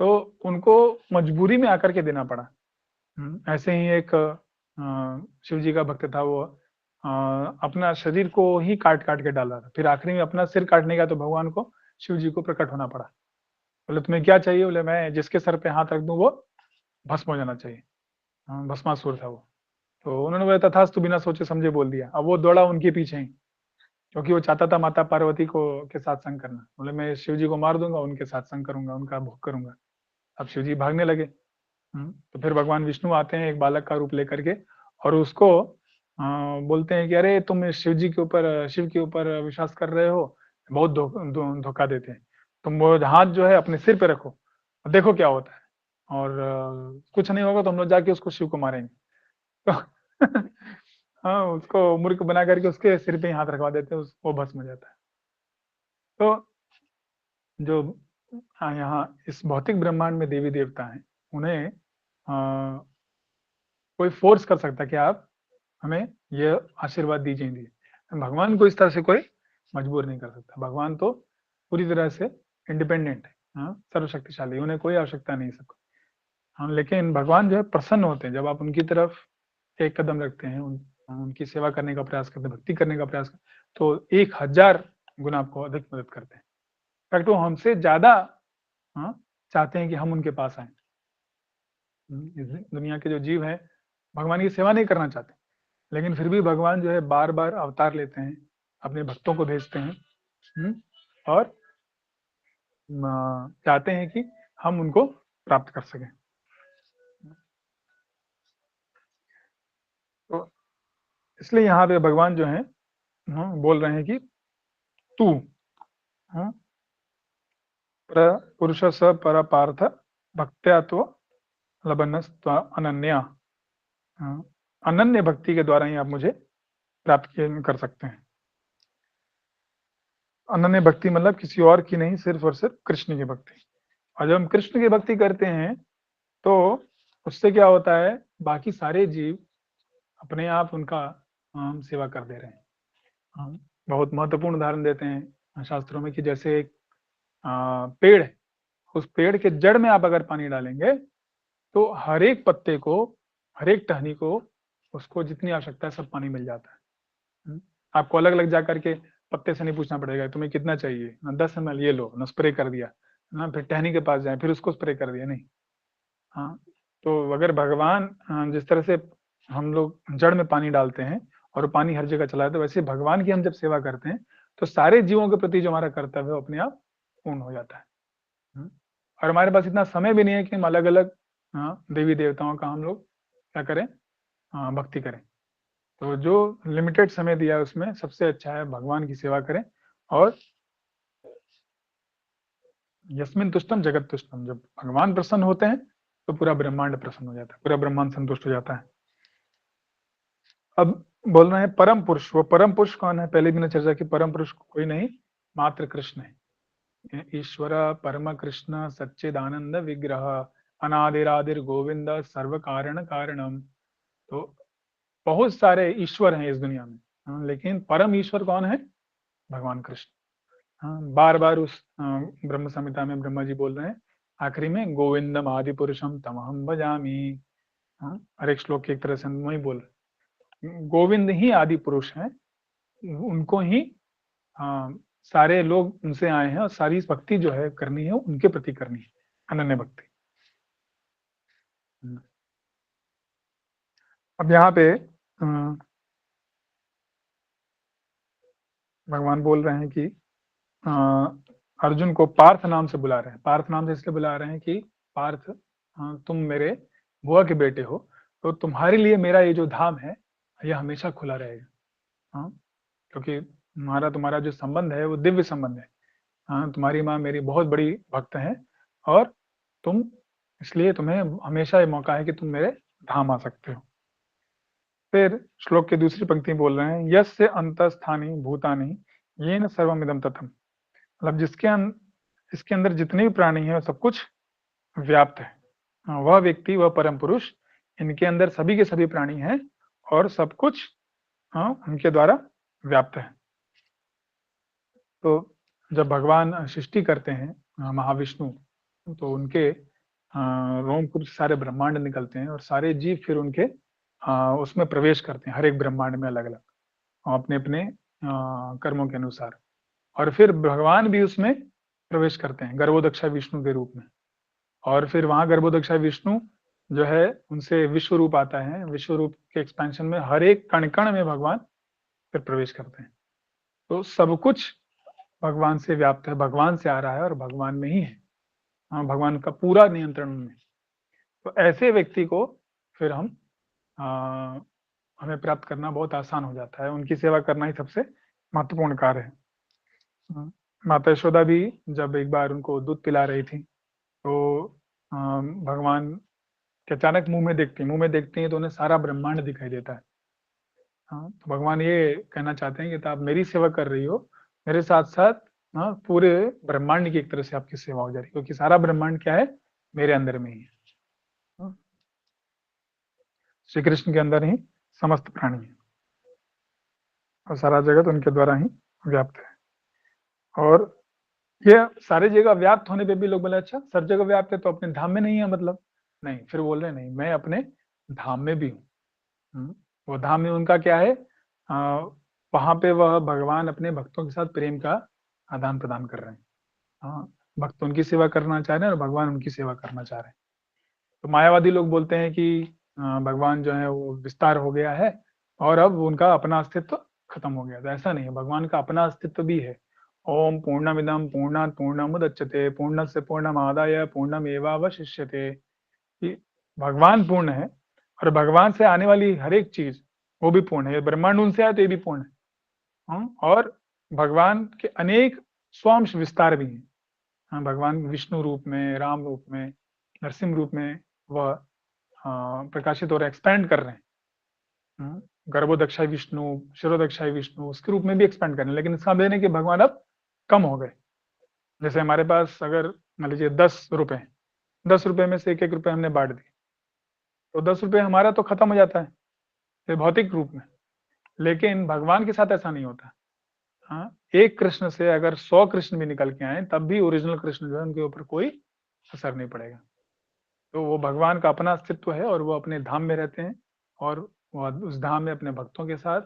तो उनको मजबूरी में आकर के देना पड़ा। ऐसे ही एक शिव जी का भक्त था, वो अपना शरीर को ही काट काट के डाल रहा था, फिर आखिरी में अपना सिर काटने का तो भगवान को, शिव जी को प्रकट होना पड़ा। बोले तुम्हें क्या चाहिए? बोले मैं जिसके सर पे हाथ रख दूं वो भस्म हो जाना चाहिए। भस्मासुर था वो। तो उन्होंने बोला तथास्तु, बिना सोचे समझे बोल दिया। अब वो दौड़ा उनके पीछे ही, क्योंकि वो चाहता था माता पार्वती को के साथ संग करना। बोले मैं शिव जी को मार दूंगा, उनके साथ संग करूंगा, उनका भोग करूंगा। अब शिव जी भागने लगे। तो फिर भगवान विष्णु आते हैं एक बालक का रूप लेकर के, और उसको बोलते हैं कि अरे तुम शिव जी के ऊपर, शिव के ऊपर विश्वास कर रहे हो, बहुत धोखा देते हैं। तुम वो हाथ जो है अपने सिर पे रखो, देखो क्या होता है, और कुछ नहीं होगा तो हम लोग जाके उसको शिव को मारेंगे। तो हाँ, उसको मूर्ख बना करके उसके सिर पे ही हाथ रखवा देते हैं, वो भस्म हो जाता है। तो जो यहाँ इस भौतिक ब्रह्मांड में देवी देवता हैं, उन्हें कोई फोर्स कर सकता है कि आप हमें ये आशीर्वाद दीजिए। भगवान को इस तरह से कोई मजबूर नहीं कर सकता। भगवान तो पूरी तरह से इंडिपेंडेंट है, सर्वशक्तिशाली, उन्हें कोई आवश्यकता नहीं सबको। हाँ, लेकिन भगवान जो है प्रसन्न होते हैं जब आप उनकी तरफ एक कदम रखते हैं, उनकी सेवा करने का प्रयास करते हैं, भक्ति करने का प्रयास करते हैं, तो 1000 गुना आपको अधिक मदद करते हैं। इनफैक्ट वो हमसे ज्यादा चाहते हैं कि हम उनके पास आए। इस दुनिया के जो जीव हैं भगवान की सेवा नहीं करना चाहते, लेकिन फिर भी भगवान जो है बार बार अवतार लेते हैं, अपने भक्तों को भेजते हैं, और चाहते हैं कि हम उनको प्राप्त कर सकें। तो इसलिए यहाँ पे भगवान जो है बोल रहे हैं कि तू पुरुष स पर पार्थ भक्त्या तो लबनस्त्व अनन्या। अनन्य भक्ति के द्वारा ही आप मुझे प्राप्त कर सकते हैं। अनन्य भक्ति मतलब किसी और की नहीं, सिर्फ और सिर्फ कृष्ण की भक्ति। और जब हम कृष्ण की भक्ति करते हैं तो उससे क्या होता है, बाकी सारे जीव अपने आप उनका हम सेवा कर दे रहे हैं। हम बहुत महत्वपूर्ण उदाहरण देते हैं शास्त्रों में कि जैसे एक पेड़ है, उस पेड़ के जड़ में आप अगर पानी डालेंगे तो हर एक पत्ते को, हर एक टहनी को, उसको जितनी आवश्यकता है सब पानी मिल जाता है। आपको अलग अलग जाकर के पत्ते से नहीं पूछना पड़ेगा तुम्हें कितना चाहिए, ना 10 ml ये लो ना, स्प्रे कर दिया ना, फिर टहनी के पास जाए फिर उसको स्प्रे कर दिया, नहीं। हाँ, तो अगर भगवान जिस तरह से हम लोग जड़ में पानी डालते हैं और पानी हर जगह चला है, तो वैसे भगवान की हम जब सेवा करते हैं तो सारे जीवों के प्रति जो हमारा कर्तव्य है वो अपने आप पूर्ण हो जाता है। और हमारे पास इतना समय भी नहीं है कि हम अलग अलग देवी देवताओं का हम लोग क्या करें, भक्ति करें। तो जो लिमिटेड समय दिया है उसमें सबसे अच्छा है भगवान की सेवा करें। और यस्मिन तुष्टम जगत तुष्टम, जब भगवान प्रसन्न होते हैं तो पूरा ब्रह्मांड प्रसन्न हो जाता है, पूरा ब्रह्मांड संतुष्ट हो जाता है। अब बोल रहे हैं परम पुरुष। वो परम पुरुष कौन है? पहले भी ने चर्चा की, परम पुरुष कोई नहीं, मात्र कृष्ण है। ईश्वर परम कृष्ण सच्चिदानंद विग्रह अनादिरादिर गोविंद सर्व कारण कारणम। तो बहुत सारे ईश्वर हैं इस दुनिया में, लेकिन परम ईश्वर कौन है? भगवान कृष्ण। बार बार उस ब्रह्म संहिता में ब्रह्मा जी बोल रहे हैं आखिरी में, गोविंदम आदि पुरुषम तमहम भजामि। हर एक श्लोक की एक तरह से हम वही बोल रहे, गोविंद ही आदि पुरुष हैं, उनको ही सारे लोग उनसे आए हैं, और सारी भक्ति जो है करनी है उनके प्रति करनी है, अनन्य भक्ति। अब यहाँ पे भगवान बोल रहे हैं कि अर्जुन को पार्थ नाम से बुला रहे हैं। पार्थ नाम से इसलिए बुला रहे हैं कि पार्थ, तुम मेरे बुआ के बेटे हो, तो तुम्हारे लिए मेरा ये जो धाम है यह हमेशा खुला रहेगा। क्योंकि तुम्हारा जो संबंध है वो दिव्य संबंध है। तुम्हारी माँ मेरी बहुत बड़ी भक्त है, और तुम, इसलिए तुम्हें हमेशा ये मौका है कि तुम मेरे धाम आ सकते हो। फिर श्लोक की दूसरी पंक्ति बोल रहे हैं, यस्य अंतस्थानी भूतानि येन सर्वमिदं ततम। मतलब इसके अंदर जितने भी प्राणी हैं सब कुछ व्याप्त है। वह व्यक्ति, वह परम पुरुष, इनके अंदर सभी के सभी प्राणी हैं और सब कुछ उनके द्वारा व्याप्त है। तो जब भगवान सृष्टि करते हैं महाविष्णु, तो उनके रोमकूप से सारे ब्रह्मांड निकलते हैं और सारे जीव फिर उनके उसमें प्रवेश करते हैं, हर एक ब्रह्मांड में अलग अलग अपने अपने कर्मों के अनुसार। और फिर भगवान भी उसमें प्रवेश करते हैं गर्भोदक्षा विष्णु के रूप में। और फिर वहां गर्भोदक्षा विष्णु जो है उनसे विश्व रूप आता है, विश्व रूप के एक्सपेंशन में हर एक कण कण में भगवान फिर प्रवेश करते हैं। तो सब कुछ भगवान से व्याप्त है, भगवान से आ रहा है और भगवान में ही है। भगवान का पूरा नियंत्रण में। तो ऐसे व्यक्ति को फिर हमें प्राप्त करना बहुत आसान हो जाता है, उनकी सेवा करना ही सबसे महत्वपूर्ण कार्य है। माता यशोदा भी जब एक बार उनको दूध पिला रही थी, तो भगवान के अचानक मुंह में देखती हैं तो उन्हें सारा ब्रह्मांड दिखाई देता है। तो भगवान ये कहना चाहते हैं कि आप मेरी सेवा कर रही हो, मेरे साथ साथ पूरे ब्रह्मांड की एक तरह से आपकी सेवा हो जा रही है, क्योंकि सारा ब्रह्मांड क्या है, मेरे अंदर में ही है। श्री कृष्ण के अंदर ही समस्त प्राणी है और सारा जगत उनके द्वारा ही व्याप्त है। और ये सारी जगह व्याप्त होने पे भी लोग बोले अच्छा सब जगह व्याप्त है तो अपने धाम में नहीं है, मतलब नहीं, फिर बोल रहे नहीं, मैं अपने धाम में भी हूँ। वो धाम में उनका क्या है, वहां पे वह भगवान अपने भक्तों के साथ प्रेम का आदान प्रदान कर रहे हैं। भक्त उनकी सेवा करना चाह रहे हैं और भगवान उनकी सेवा करना चाह रहे हैं। तो मायावादी लोग बोलते हैं कि भगवान जो है वो विस्तार हो गया है और अब उनका अपना अस्तित्व खत्म हो गया। तो ऐसा नहीं है, भगवान का अपना अस्तित्व भी है। ओम पूर्णमिदम पूर्णात् पूर्णमुदच्यते पूर्णस्य पूर्णमादाय पूर्णमेवावशिष्यते। कि भगवान पूर्ण है और भगवान से आने वाली हर एक चीज वो भी पूर्ण है। ब्रह्मांड उनसे आए तो ये भी पूर्ण है। और भगवान के अनेक स्वांश विस्तार भी हैं। भगवान विष्णु रूप में, राम रूप में, नरसिंह रूप में वह प्रकाशित और एक्सपैंड कर रहे हैं। गर्भोदक्षाई विष्णु, शिरोदक्षाई विष्णु उसके रूप में भी एक्सपैंड कर रहे हैं। लेकिन इसका मतलब कि भगवान अब कम हो गए। जैसे हमारे पास अगर मान लीजिए 10 रुपए में से एक रुपए हमने बांट दिए तो 10 रुपए हमारा तो खत्म हो जाता है ये भौतिक रूप में। लेकिन भगवान के साथ ऐसा नहीं होता। एक कृष्ण से अगर 100 कृष्ण भी निकल के आए तब भी ओरिजिनल कृष्ण जो है उनके ऊपर कोई असर नहीं पड़ेगा। तो वो भगवान का अपना अस्तित्व है और वो अपने धाम में रहते हैं और वह उस धाम में अपने भक्तों के साथ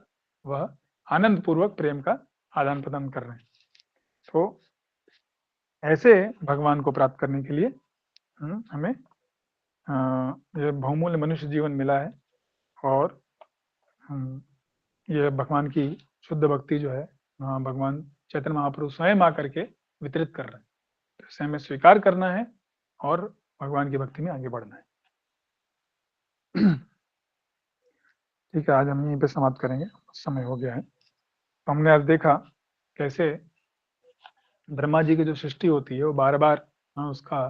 वह आनंद पूर्वक प्रेम का आदान प्रदान कर रहे हैं। तो ऐसे भगवान को प्राप्त करने के लिए हमें ये बहुमूल्य मनुष्य जीवन मिला है और ये भगवान की शुद्ध भक्ति जो है भगवान चैतन्य महाप्रभु स्वयं आकर के वितरित कर रहे हैं। तो इसे हमें स्वीकार करना है और भगवान की भक्ति में आगे बढ़ना है। ठीक है, आज हम यहीं पे समाप्त करेंगे, समय हो गया है। तो हमने आज देखा कैसे ब्रह्मा जी की जो सृष्टि होती है वो बार बार उसका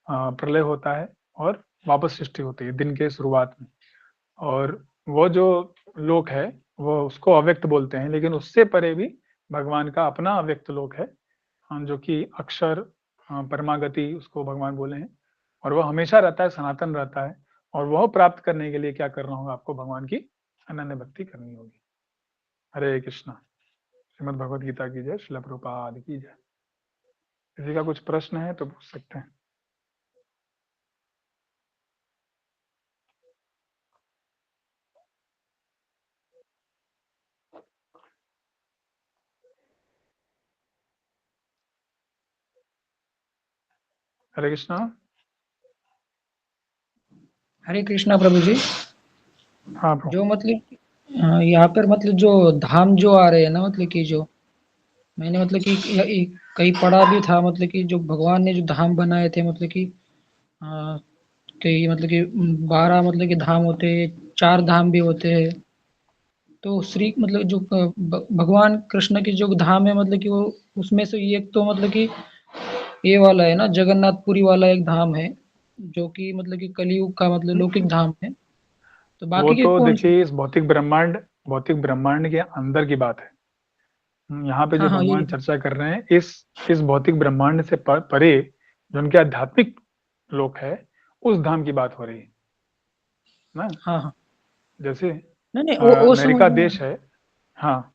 प्रलय होता है और वापस सृष्टि होती है दिन के शुरुआत में। और वो जो लोक है वो उसको अव्यक्त बोलते हैं, लेकिन उससे परे भी भगवान का अपना अव्यक्त लोक है जो कि अक्षर परमागति उसको भगवान बोले हैं। और वह हमेशा रहता है, सनातन रहता है। और वह प्राप्त करने के लिए क्या करना होगा, आपको भगवान की अनन्य भक्ति करनी होगी। हरे कृष्णा। श्रीमद् भगवद गीता की जय। श्रील प्रभुपाद की जय। किसी का कुछ प्रश्न है तो पूछ सकते हैं। हरे कृष्णा। हरे कृष्णा प्रभु जी। हाँ प्रभु। जो मतलब यहाँ पर मतलब जो धाम जो आ रहे हैं ना, मतलब कि जो मैंने मतलब कि कहीं पढ़ा भी था, मतलब कि जो भगवान ने जो धाम बनाए थे, मतलब कि कई मतलब कि 12 मतलब कि धाम होते हैं, 4 धाम भी होते हैं। तो श्री मतलब जो भगवान कृष्ण की जो धाम है, मतलब कि वो उसमें से एक तो मतलब कि ये वाला है ना, जगन्नाथपुरी वाला एक धाम है जो कि मतलब कि कलयुग का मतलब लौकिक धाम है। तो वो बाकी के तो कौन से? देखिए इस भौतिक ब्रह्मांड के अंदर की बात है। यहाँ पे हाँ जो हाँ, ये भगवान चर्चा कर रहे हैं इस भौतिक ब्रह्मांड से परे जो उनके आध्यात्मिक लोक है उस धाम की बात हो रही है ना। हाँ हाँ, जैसे नहीं नहीं, वो समझ अमेरिका में देश है। हाँ।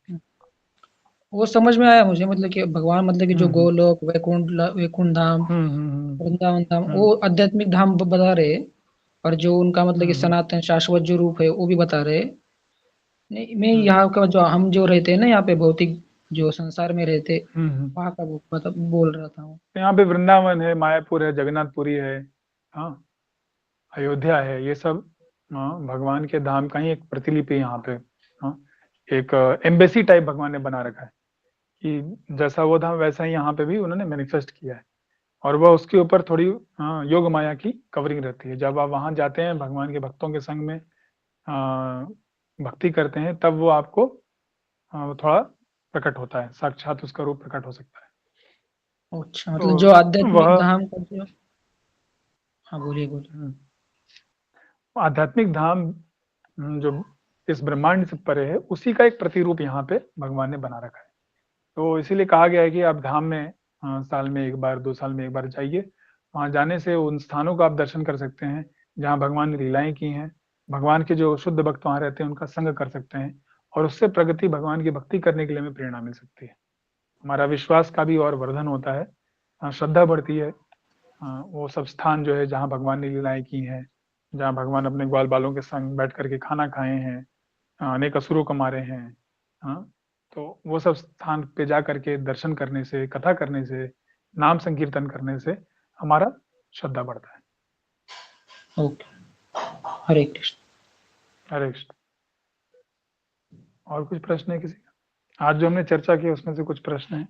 वो समझ में आया मुझे, मतलब कि भगवान मतलब कि जो हम्म गोलोक, वैकुंठ धाम, हम्म वृंदावन धाम, हम्म वो आध्यात्मिक धाम बता रहे। और जो उनका मतलब कि हम्म सनातन शाश्वत जो रूप है वो भी बता रहे। नहीं, मैं हम्म यहाँ का जो हम जो रहते हैं ना, यहाँ पे भौतिक जो संसार में रहते, हम्म। वहाँ का वो बोल रहा था वो। तो यहाँ पे वृंदावन है, मायापुर है, जगन्नाथपुरी है, हाँ, अयोध्या है, ये सब भगवान के धाम का ही एक प्रतिलिपि है यहाँ पे। हाँ, एक एम्बेसी टाइप भगवान ने बना रखा है कि जैसा वो धाम वैसा ही यहाँ पे भी उन्होंने मैनिफेस्ट किया है। और वह उसके ऊपर थोड़ी योग माया की कवरिंग रहती है। जब आप वहां जाते हैं भगवान के भक्तों के संग में भक्ति करते हैं, तब वो आपको वो थोड़ा प्रकट होता है, साक्षात उसका रूप प्रकट हो सकता है। अच्छा, तो मतलब जो आध्यात्मिक वह धाम का जो, हाँ बोलिए बोलिए। आध्यात्मिक धाम जो इस ब्रह्मांड से परे है, उसी का एक प्रतिरूप यहाँ पे भगवान ने बना रखा है। तो इसीलिए कहा गया है कि आप धाम में साल में एक बार, 2 साल में एक बार जाइए। वहां जाने से उन स्थानों का आप दर्शन कर सकते हैं जहाँ भगवान ने लीलाएं की हैं। भगवान के जो शुद्ध भक्त वहां रहते हैं उनका संग कर सकते हैं, और उससे प्रगति, भगवान की भक्ति करने के लिए हमें प्रेरणा मिल सकती है। हमारा विश्वास का भी और वर्धन होता है, श्रद्धा बढ़ती है। वो सब स्थान जो है जहाँ भगवान ने लीलाएं की हैं, जहाँ भगवान अपने ग्वाल बालों के संग बैठ करके खाना खाए हैं, अनेक असुरों को मारे हैं। हाँ, तो वो सब स्थान पे जा करके दर्शन करने से, कथा करने से, नाम संकीर्तन करने से हमारा श्रद्धा बढ़ता है। ओके, हरे कृष्ण। हरे कृष्ण। और कुछ प्रश्न है किसी का? आज जो हमने चर्चा की उसमें से कुछ प्रश्न है?